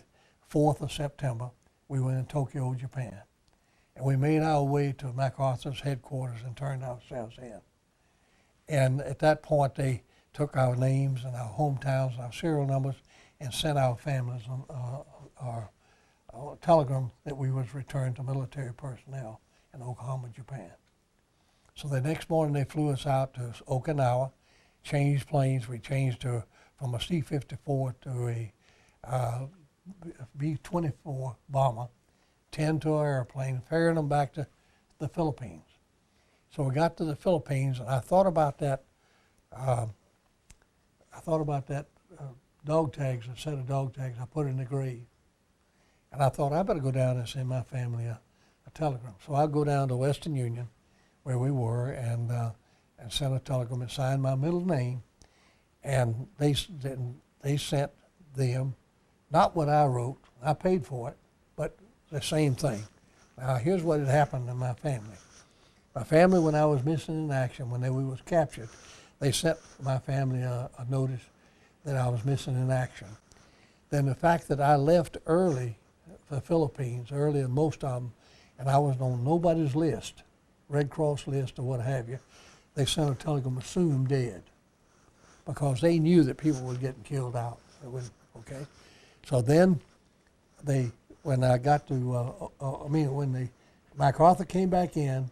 4th of September, we were in Tokyo, Japan. And we made our way to MacArthur's headquarters and turned ourselves in. And at that point, they took our names and our hometowns and our serial numbers and sent our families our telegram that we was returned to military personnel in Yokohama, Japan. So the next morning they flew us out to Okinawa, changed planes. We changed from a C-54 to a B-24 bomber, 10 to an airplane, ferrying them back to the Philippines. So we got to the Philippines, and I thought about that. Dog tags, a set of dog tags I put in the grave. And I thought I better go down and send my family a telegram. So I go down to Western Union, where we were, and sent a telegram and signed my middle name. And they sent them, not what I wrote, I paid for it, but the same thing. Now here's what had happened to my family. My family, when I was missing in action, when we was captured, they sent my family a notice that I was missing in action. Then the fact that I left early the Philippines, earlier than most of them, and I was on nobody's list, Red Cross list or what have you, they sent a telegram, assume dead, because they knew that people were getting killed out. Okay, so then when I got to, when the MacArthur came back in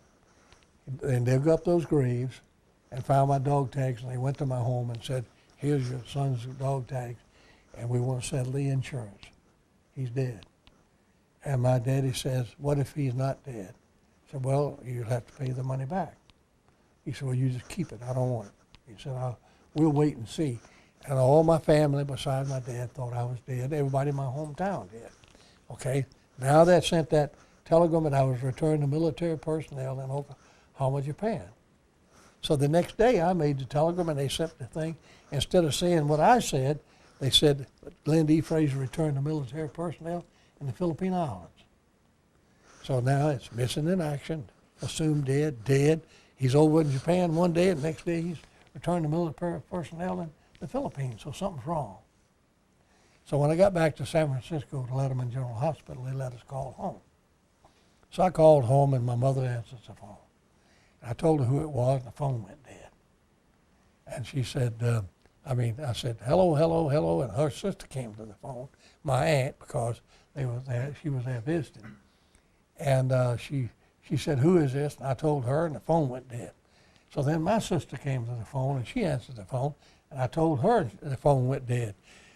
and dug up those graves and found my dog tags, and they went to my home and said, here's your son's dog tags, and we want to settle the insurance. He's dead. And my daddy says, what if he's not dead? I said, well, you'll have to pay the money back. He said, well, you just keep it. I don't want it. He said, we'll wait and see. And all my family, besides my dad, thought I was dead. Everybody in my hometown did. Okay? Now they sent that telegram that I was returning to military personnel in Oklahoma, Japan. So the next day I made the telegram and they sent the thing. Instead of saying what I said, they said, Glen D. Fraizer returned to military personnel in the Philippine Islands. So now it's missing in action, assumed dead. He's over in Japan one day, and the next day he's returned to military personnel in the Philippines, so something's wrong. So when I got back to San Francisco to Letterman General Hospital, they let us call home. So I called home, and my mother answered the phone. I told her who it was, and the phone went dead. And she said, I said, hello, hello, hello, and her sister came to the phone, my aunt, because she was there visiting. And she said, who is this? And I told her, and the phone went dead. So then my sister came to the phone, and she answered the phone, and I told her, and the phone went dead.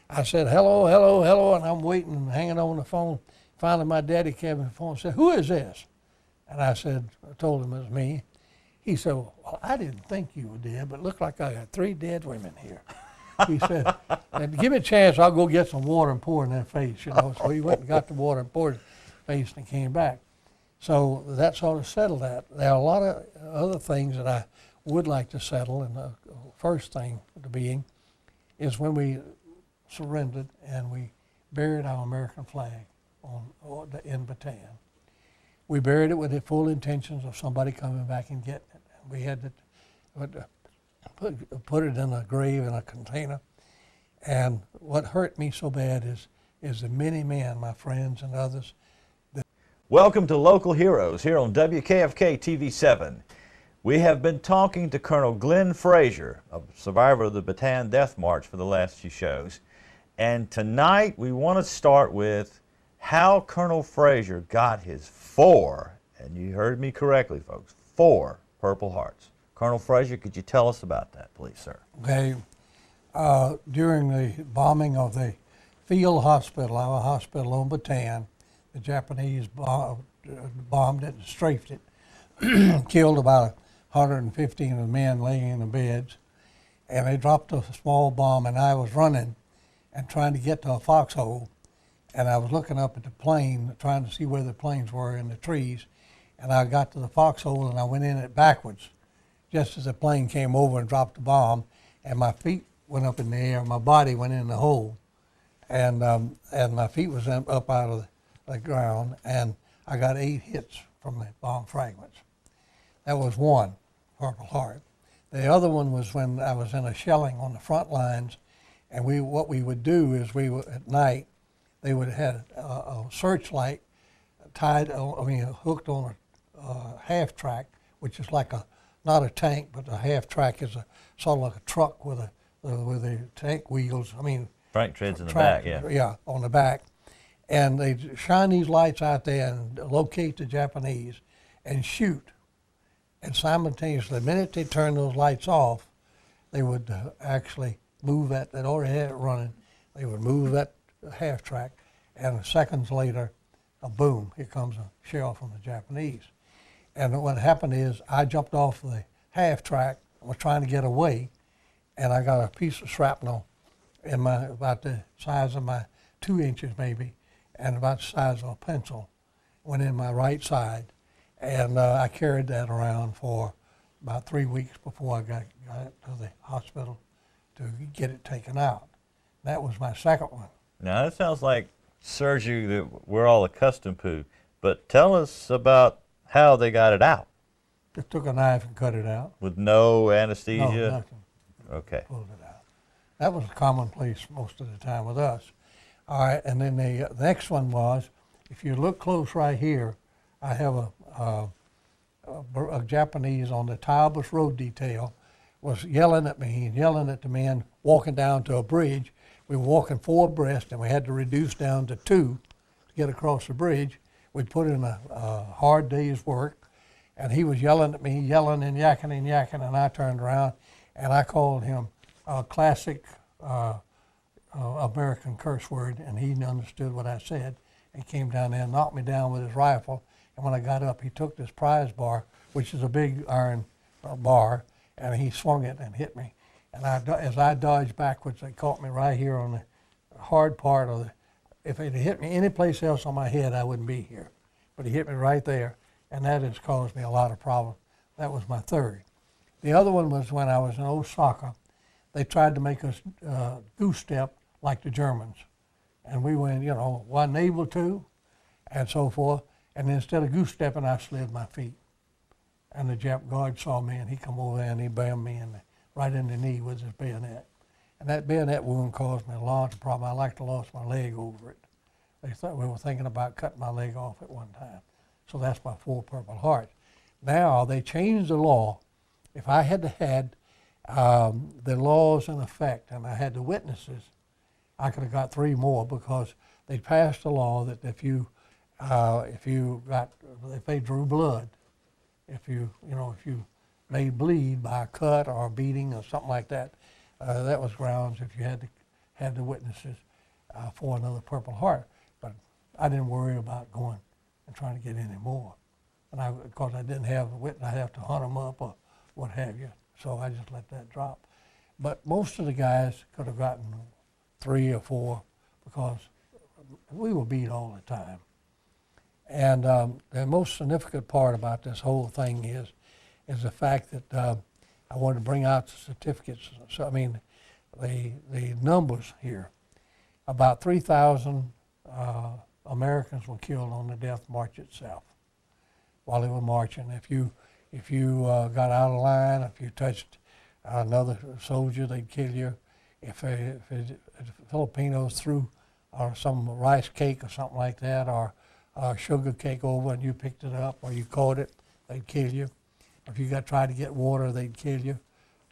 I said, hello, hello, hello, and I'm waiting and hanging on the phone. Finally, my daddy came to the phone and said, who is this? And I told him it was me. He said, well, I didn't think you were dead, but it looked like I got 3 dead women here. He said, give me a chance, I'll go get some water and pour in their face, So he went and got the water and poured in their face and came back. So that sort of settled that. There are a lot of other things that I would like to settle, and the first thing to being is when we surrendered and we buried our American flag in Bataan. We buried it with the full intentions of somebody coming back and getting it. We had to put it in a grave in a container. And what hurt me so bad is the many men, my friends and others. Welcome to Local Heroes here on WKFK TV7. We have been talking to Colonel Glen Fraizer, a survivor of the Bataan Death March, for the last few shows. And tonight we want to start with how Colonel Fraizer got his 4, and you heard me correctly, folks, 4 Purple Hearts. Colonel Fraizer, could you tell us about that, please, sir? Okay. During the bombing of the field hospital, our hospital on Bataan, the Japanese bombed it and strafed it, killed about 115 of the men laying in the beds, and they dropped a small bomb, and I was running and trying to get to a foxhole, and I was looking up at the plane, trying to see where the planes were in the trees, and I got to the foxhole and I went in it backwards, just as the plane came over and dropped the bomb, and my feet went up in the air, my body went in the hole, and my feet was up out of the ground, and I got 8 hits from the bomb fragments. That was one Purple Heart. The other one was when I was in a shelling on the front lines, and what we would do is at night, they would have a searchlight hooked on a half track, which is like not a tank, but a half track is sort of like a truck with the tank wheels. Frank treads in the back, yeah. Yeah, on the back. And they'd shine these lights out there and locate the Japanese and shoot. And simultaneously, the minute they turned those lights off, they would actually move that already had it running. They would move that half track, and seconds later, boom, here comes a shell from the Japanese. And what happened is I jumped off the half track and was trying to get away, and I got a piece of shrapnel in about the size of my 2 inches maybe, and about the size of a pencil, went in my right side. And I carried that around for about 3 weeks before I got it to the hospital to get it taken out. That was my second one. Now that sounds like surgery that we're all accustomed to, but tell us about how they got it out. Just took a knife and cut it out. With no anesthesia? No, nothing. Okay. Pulled it out. That was commonplace most of the time with us. All right, and then the next one was, if you look close right here, I have a Japanese on the Taibas road detail was yelling at me and yelling at the men walking down to a bridge. We were walking 4 abreast, and we had to reduce down to 2 to get across the bridge. We put in a hard day's work, and he was yelling at me, yelling and yakking, and I turned around, and I called him a classic American curse word, and he understood what I said, He came down there and knocked me down with his rifle. And when I got up, he took this prize bar, which is a big iron bar, and he swung it and hit me. And as I dodged backwards, they caught me right here on the hard part of the. If it had hit me any place else on my head, I wouldn't be here. But he hit me right there, and that has caused me a lot of problems. That was my third. The other one was when I was in Osaka. They tried to make us goose step like the Germans. And we went, wasn't able to, and so forth. And instead of goose stepping, I slid my feet. And the Jap guard saw me, and he come over there and he bammed me right in the knee with his bayonet. And that bayonet wound caused me a lot of problem. I like to lost my leg over it. They thought we were thinking about cutting my leg off at one time. So that's my 4 Purple Hearts. Now they changed the law. If I had had the laws in effect and I had the witnesses, I could have got 3 more because they passed a law that if they drew blood, if you made bleed by a cut or a beating or something like that, that was grounds if you had the witnesses for another Purple Heart. But I didn't worry about going and trying to get any more. And of course I didn't have the witness, I'd have to hunt them up or what have you. So I just let that drop. But most of the guys could have gotten 3 or 4 because we were beat all the time. And the most significant part about this whole thing is the fact that I wanted to bring out the certificates. So I mean, the numbers here. About 3,000 Americans were killed on the death march itself while they were marching. If you got out of line, if you touched another soldier, they'd kill you. If Filipinos threw some rice cake or something like that, or sugar cake over and you picked it up or you caught it, they'd kill you. If you tried to get water, they'd kill you.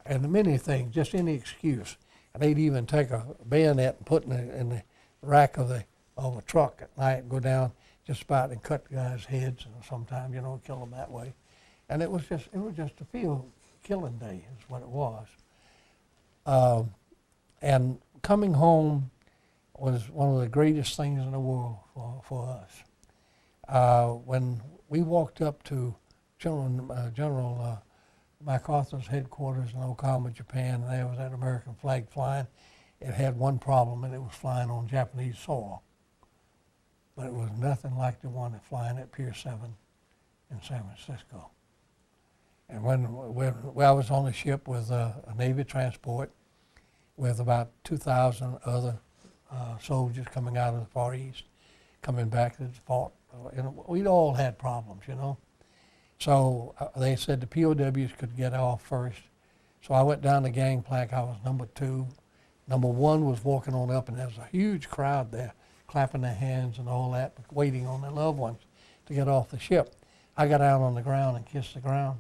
And many things, just any excuse. And they'd even take a bayonet and put it in the rack of a truck at night and go down just about and cut guys' heads and sometimes, kill them that way. And it was just a field killing day is what it was. And coming home was one of the greatest things in the world for us. When we walked up to General MacArthur's headquarters in Okama, Japan, and there was that American flag flying, it had one problem, and it was flying on Japanese soil. But it was nothing like the one that's flying at Pier 7 in San Francisco. And when I was on the ship with a Navy transport with about 2,000 other soldiers coming out of the Far East, coming back to the fort, and we'd all had problems, So they said the POWs could get off first. So I went down the gangplank. I was number 2. Number 1 was walking on up, and there was a huge crowd there, clapping their hands and all that, waiting on their loved ones to get off the ship. I got out on the ground and kissed the ground,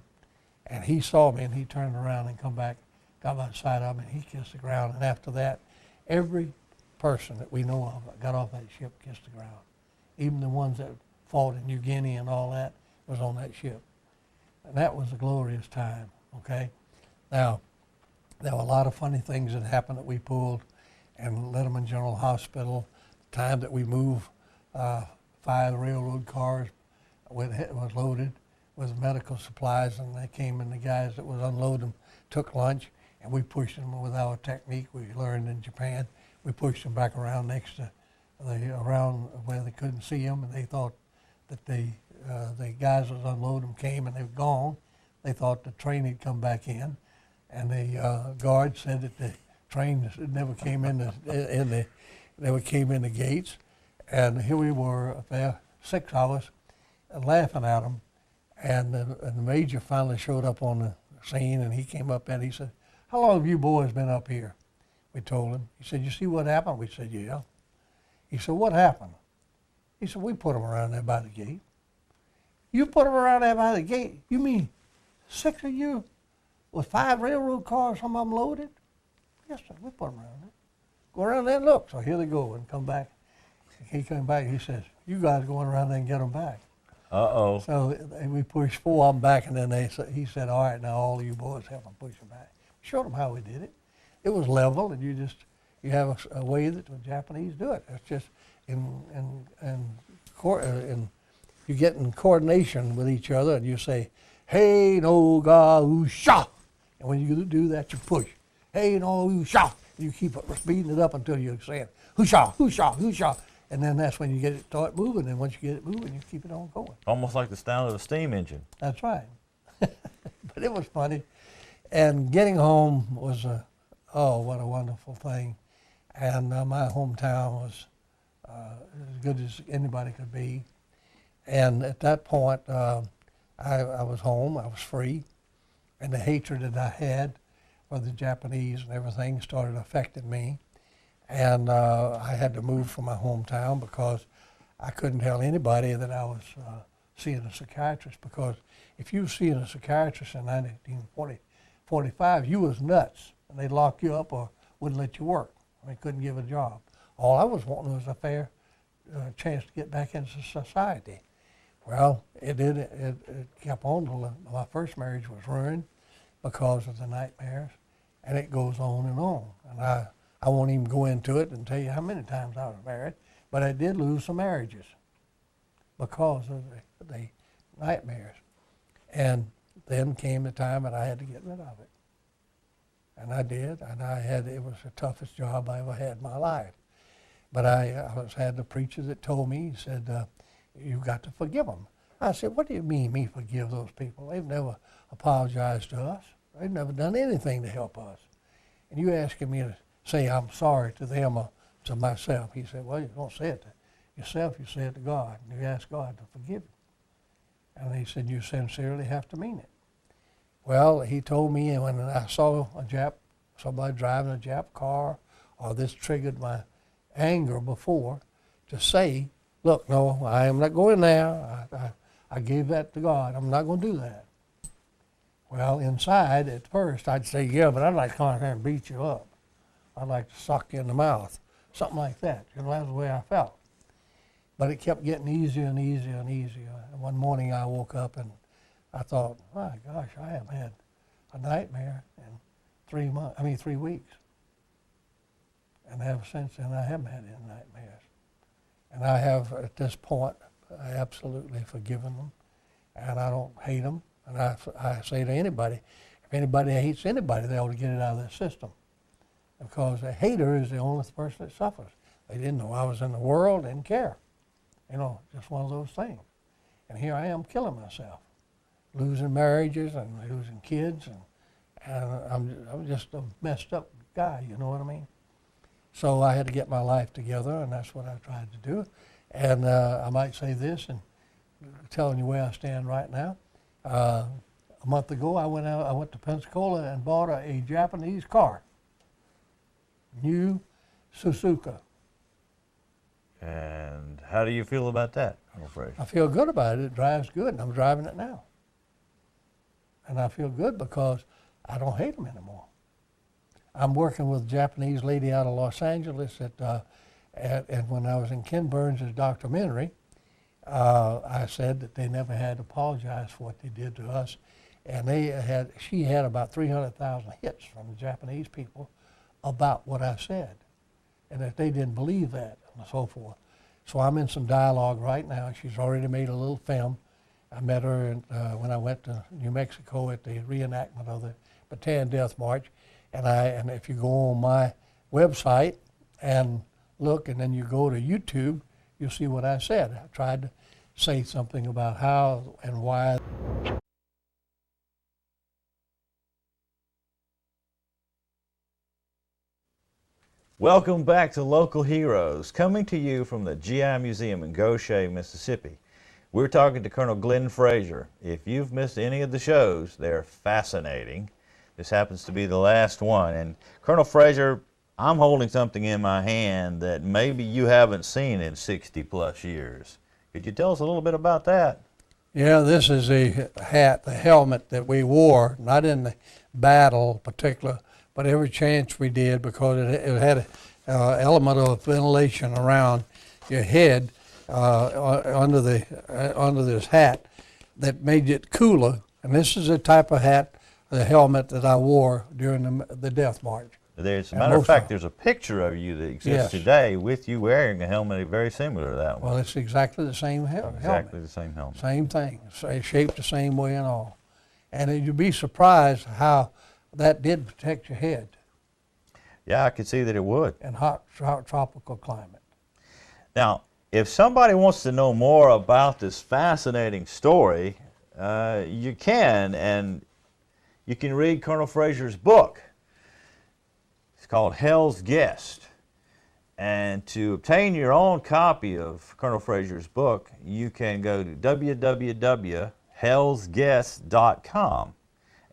and he saw me, and he turned around and come back, got by the side of me, and he kissed the ground. And after that, every person that we know of that got off that ship kissed the ground. Even the ones that fought in New Guinea and all that was on that ship. And that was a glorious time, okay? Now, there were a lot of funny things that happened that we pulled in Letterman General Hospital. The time that we moved 5 railroad cars was loaded with medical supplies, and they came, and the guys that was unloading them took lunch, and we pushed them with our technique we learned in Japan. We pushed them back around next to around where they couldn't see them, and they thought that the guys that was unloading them came and they were gone. They thought the train had come back in, and the guard said that the train never came never came in the gates. And here we were up there, 6 of us, laughing at them. And the major finally showed up on the scene, and he came up and he said, "How long have you boys been up here?" We told him. He said, "You see what happened?" We said, "Yeah." He said, "What happened?" He said, "We put them around there by the gate." "You put them around there by the gate? You mean 6 of you with 5 railroad cars, some of them loaded?" "Yes, sir, we put them around there." "Go around there and look." So here they go and come back. He came back, he says, "You guys go around there and get them back." Uh-oh. So we pushed 4 of them back, and then he said, "All right, now all of you boys help them push them back." Showed them how we did it. It was level, and you have a way that the Japanese do it. It's just in you get in coordination with each other, and you say, "Hey no ga sha," and when you do that, you push, "Hey no sha," and you keep speeding it up until you're saying, "Hoo-sha, hoo-sha, hoo-sha," and then that's when you get it start moving. And once you get it moving, you keep it on going. Almost like the sound of a steam engine. That's right. But it was funny, and getting home was what a wonderful thing, and my hometown was as good as anybody could be. And at that point, I was home, I was free, and the hatred that I had for the Japanese and everything started affecting me. And I had to move from my hometown because I couldn't tell anybody that I was seeing a psychiatrist, because if you were seeing a psychiatrist in 1945, you was nuts, and they'd lock you up or wouldn't let you work. They couldn't give a job. All I was wanting was a fair chance to get back into society. Well, it did. It kept on till my first marriage was ruined because of the nightmares, and it goes on and on. And I won't even go into it and tell you how many times I was married, but I did lose some marriages because of the nightmares. And then came the time that I had to get rid of it. And I did, and it was the toughest job I ever had in my life. But I had the preacher that told me, he said, "You've got to forgive them." I said, "What do you mean, me forgive those people? They've never apologized to us. They've never done anything to help us. And you asking me to say I'm sorry to them or to myself." He said, "Well, you don't say it to yourself, you say it to God. And you ask God to forgive you." And he said, "You sincerely have to mean it." Well, he told me, and when I saw somebody driving a Jap car, or this triggered my anger before, to say, "Look, no, I am not going there. I gave that to God. I'm not going to do that." Well, inside, at first, I'd say, "Yeah, but I'd like to come out here and beat you up. I'd like to sock you in the mouth." Something like that. You know, that's the way I felt. But it kept getting easier and easier and easier. And one morning I woke up and I thought, my gosh, I have had a nightmare in 3 weeks. And ever since then, I haven't had any nightmares. And I have, at this point, I absolutely forgiven them. And I don't hate them. And I say to anybody, if anybody hates anybody, they ought to get it out of their system. Because a hater is the only person that suffers. They didn't know I was in the world, didn't care. You know, just one of those things. And here I am killing myself, losing marriages and losing kids, and I'm just a messed up guy, you know what I mean? So I had to get my life together, and that's what I tried to do. And I might say this, and telling you where I stand right now. A month ago, I went to Pensacola and bought a Japanese car, new Suzuka. And how do you feel about that, Colonel Fraizer? I feel good about it. It drives good, and I'm driving it now. And I feel good because I don't hate them anymore. I'm working with a Japanese lady out of Los Angeles and when I was in Ken Burns' documentary, I said that they never had apologized for what they did to us. And she had about 300,000 hits from the Japanese people about what I said, and that they didn't believe that, and so forth. So I'm in some dialogue right now. She's already made a little film. I met her when I went to New Mexico at the reenactment of the Bataan Death March. And if you go on my website and look, and then you go to YouTube, you'll see what I said. I tried to say something about how and why. Welcome back to Local Heroes, coming to you from the GI Museum in Goshen, Mississippi. We're talking to Colonel Glen Fraizer. If you've missed any of the shows, they're fascinating. This happens to be the last one. And Colonel Fraizer, I'm holding something in my hand that maybe you haven't seen in 60 plus years. Could you tell us a little bit about that? Yeah, this is a hat, the helmet that we wore, not in the battle particular, but every chance we did, because it had an element of ventilation around your head under this hat that made it cooler. And this is the type of hat, the helmet that I wore during the Death March. As a And matter of most fact, there's a picture of you that exists Yes. today with you wearing a helmet very similar to that one. Well, it's exactly the same helmet. Exactly the same helmet. Same thing, shaped the same way and all. And you'd be surprised how that did protect your head Yeah, I could see that it would. in hot tropical climate. Now, if somebody wants to know more about this fascinating story, you can, and you can read Colonel Fraizer's book. It's called Hell's Guest. And to obtain your own copy of Colonel Fraizer's book, you can go to www.hellsguest.com.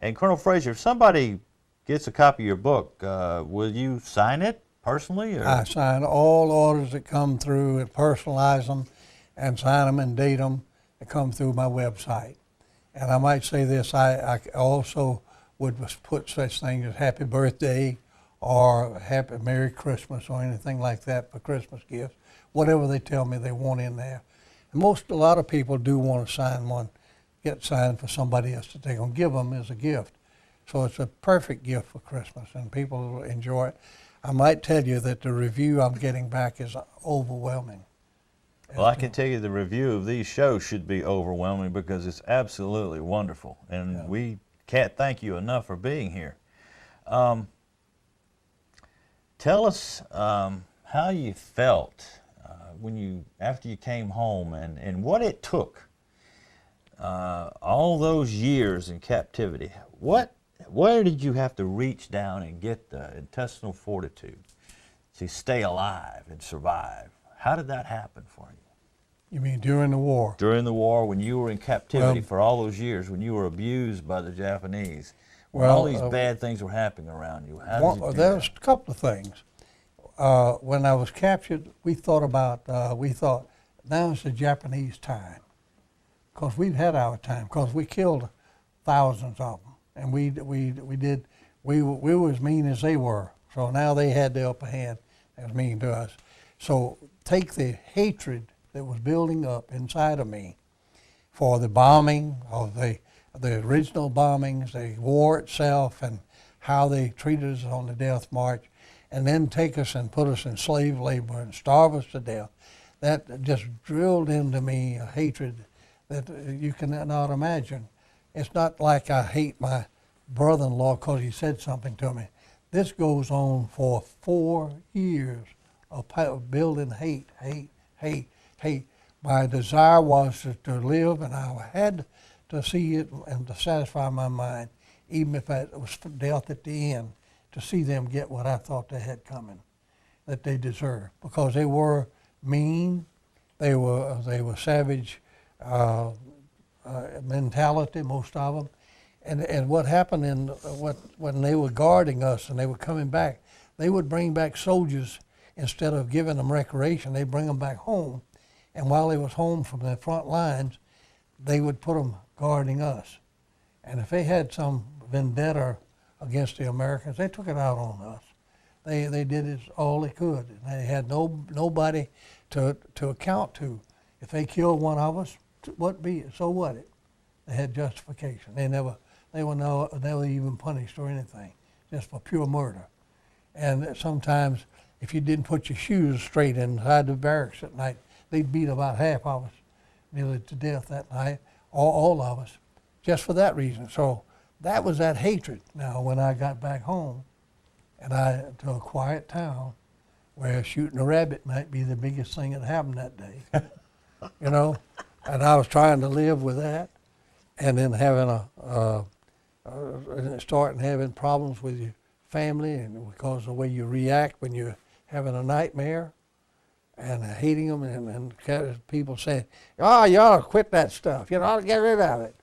And Colonel Fraizer, if somebody gets a copy of your book, will you sign it personally? Or? I sign all orders that come through and personalize them and sign them and date them that come through my website. And I might say this, I also would put such things as happy birthday or happy Merry Christmas or anything like that for Christmas gifts, whatever they tell me they want in there. And a lot of people do want to sign one, get signed for somebody else that they're going to give them as a gift. So it's a perfect gift for Christmas and people will enjoy it. I might tell you that the review I'm getting back is overwhelming. Well, I can tell you the review of these shows should be overwhelming because it's absolutely wonderful. And we can't thank you enough for being here. Tell us how you felt after you came home and what it took all those years in captivity. Where did you have to reach down and get the intestinal fortitude to stay alive and survive? How did that happen for you? You mean during the war? During the war, when you were in captivity for all those years, when you were abused by the Japanese, when all these bad things were happening around you, how did you do there that? was a couple of things. When I was captured, we thought now is the Japanese time, because we'd had our time, because we killed thousands of them, and we were as mean as they were. So now they had the upper hand. They was mean to us. So take the hatred that was building up inside of me for the bombing of the original bombings, the war itself, and how they treated us on the death march, and then take us and put us in slave labor and starve us to death. That just drilled into me a hatred that you cannot imagine. It's not like I hate my brother-in-law because he said something to me. This goes on for 4 years of building hate. My desire was to live, and I had to see it and to satisfy my mind, even if it was death at the end, to see them get what I thought they had coming, that they deserved, because they were mean, they were savage mentality, most of them, and what happened when they were guarding us and they were coming back, they would bring back soldiers instead of giving them recreation. They'd bring them back home, and while they was home from the front lines, they would put them guarding us, and if they had some vendetta against the Americans, they took it out on us. They did it all they could, and they had nobody to account to. If they killed one of us, so what? They had justification. They were never even punished or anything, just for pure murder. And sometimes, if you didn't put your shoes straight inside the barracks at night, they'd beat about half of us nearly to death that night, all of us, just for that reason. So that was that hatred. Now, when I got back home, and to a quiet town, where shooting a rabbit might be the biggest thing that happened that day, and I was trying to live with that, and then having starting having problems with your family, and because of the way you react when you're having a nightmare, and hating them, and people saying, "Oh, you ought to quit that stuff. You ought to get rid of it."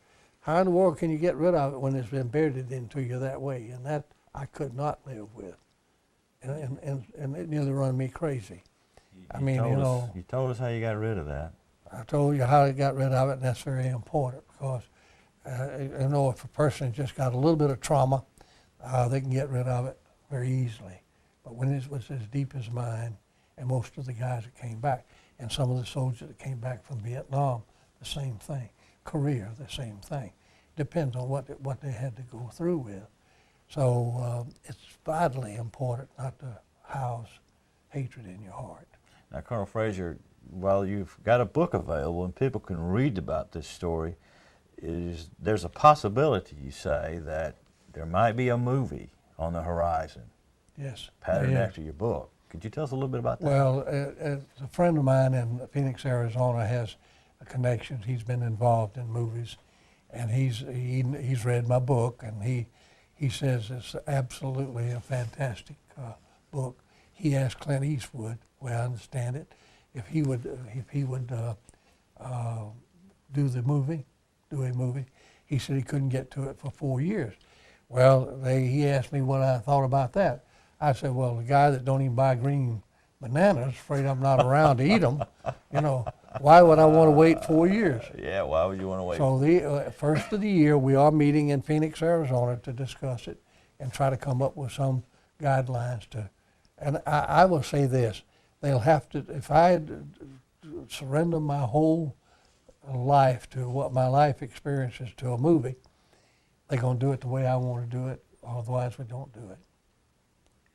How in the world can you get rid of it when it's embedded into you that way? And that I could not live with, and it nearly run me crazy. You told us how you got rid of that. I told you how I got rid of it, and that's very important, because if a person has just got a little bit of trauma, they can get rid of it very easily. But when it was as deep as mine, and most of the guys that came back, and some of the soldiers that came back from Vietnam, the same thing. Korea, the same thing. Depends on what they had to go through with. So it's vitally important not to house hatred in your heart. Now, Colonel Fraizer, while you've got a book available and people can read about this story, there's a possibility, you say, that there might be a movie on the horizon. Yes. Patterned after your book. Could you tell us a little bit about that? Well, a friend of mine in Phoenix, Arizona has connections. He's been involved in movies, and he's read my book, and he says it's absolutely a fantastic book. He asked Clint Eastwood, the way I understand it, if he would do a movie. He said he couldn't get to it for 4 years. Well, he asked me what I thought about that. I said, well, the guy that don't even buy green bananas, afraid I'm not around to eat them, why would I want to wait 4 years? Yeah, why would you want to wait? So the first of the year, we are meeting in Phoenix, Arizona to discuss it and try to come up with some guidelines to, and I will say this, they'll have to, if I surrender my whole life to what my life experience is to a movie, they're going to do it the way I want to do it, otherwise we don't do it.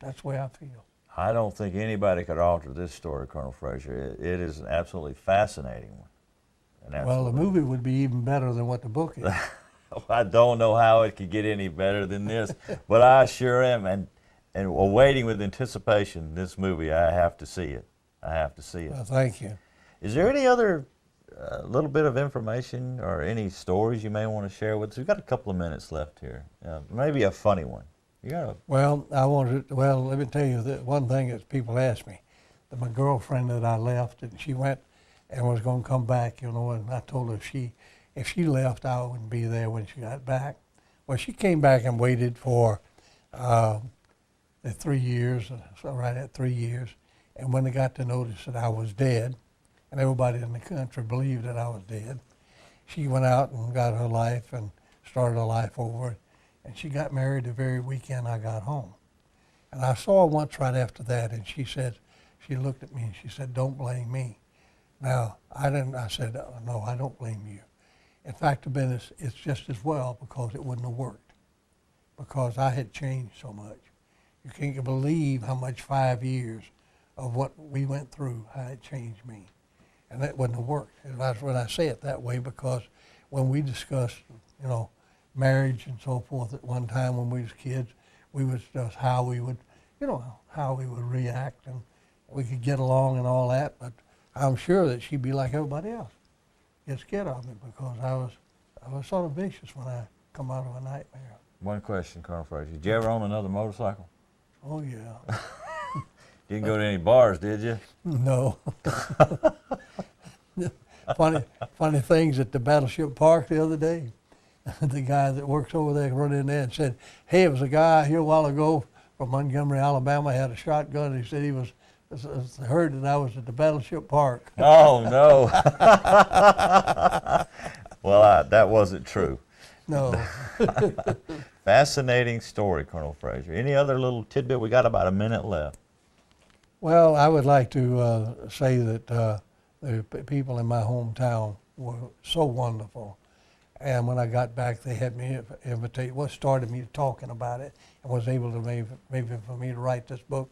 That's the way I feel. I don't think anybody could alter this story, Colonel Fraizer. It is an absolutely fascinating one. Well, the movie would be even better than what the book is. I don't know how it could get any better than this, but I sure am, and awaiting with anticipation this movie. I have to see it. I have to see it. Well, thank you. Is there any other little bit of information or any stories you may want to share with us? We've got a couple of minutes left here. Maybe a funny one. Well, let me tell you that one thing that people ask me, that my girlfriend that I left, and she went and was going to come back, and I told her if she left, I wouldn't be there when she got back. Well, she came back and waited for the 3 years, so right at 3 years, and when they got the notice that I was dead, and everybody in the country believed that I was dead, she went out and got her life and started her life over. And she got married the very weekend I got home. And I saw her once right after that, and she looked at me and she said, "Don't blame me." Now, I said, "No, I don't blame you. In fact, it's just as well because it wouldn't have worked, because I had changed so much. You can't believe how much 5 years of what we went through, how it changed me. And that wouldn't have worked." And that's when I say it that way, because when we discussed, marriage and so forth at one time when we was kids, we was just how we would react, and we could get along and all that, but I'm sure that she'd be like everybody else, get scared of me, because I was sort of vicious when I come out of a nightmare. One question, Colonel Fraizer. Did you ever own another motorcycle? Oh, yeah. Didn't go to any bars, did you? No. Funny things at the Battleship Park the other day. The guy that works over there run in there and said, "Hey, it was a guy here a while ago from Montgomery, Alabama, had a shotgun." And he said he heard that I was at the Battleship Park. Oh, no. Well, that wasn't true. No. Fascinating story, Colonel Fraizer. Any other little tidbit? We got about a minute left. Well, I would like to say that the people in my hometown were so wonderful. And when I got back, they had me what started me talking about it and was able to maybe for me to write this book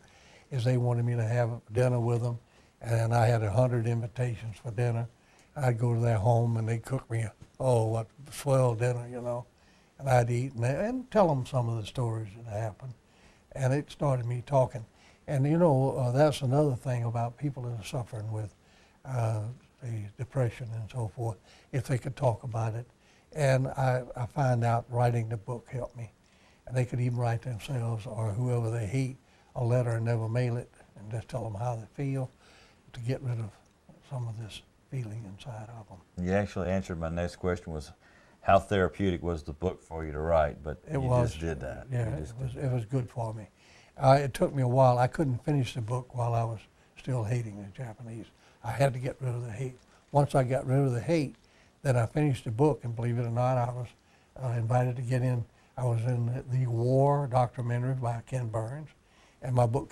is they wanted me to have dinner with them. And I had 100 invitations for dinner. I'd go to their home and they'd cook me what swell dinner, and I'd eat and tell them some of the stories that happened. And it started me talking. And that's another thing about people that are suffering with the depression and so forth, if they could talk about it. And I find out writing the book helped me. And they could even write themselves or whoever they hate a letter and never mail it and just tell them how they feel to get rid of some of this feeling inside of them. You actually answered my next question, was how therapeutic was the book for you to write, but just did that. Yeah, it was good for me. It took me a while. I couldn't finish the book while I was still hating the Japanese. I had to get rid of the hate. Once I got rid of the hate, then I finished the book, and believe it or not, I was invited to get in. I was in the War documentary by Ken Burns, and my book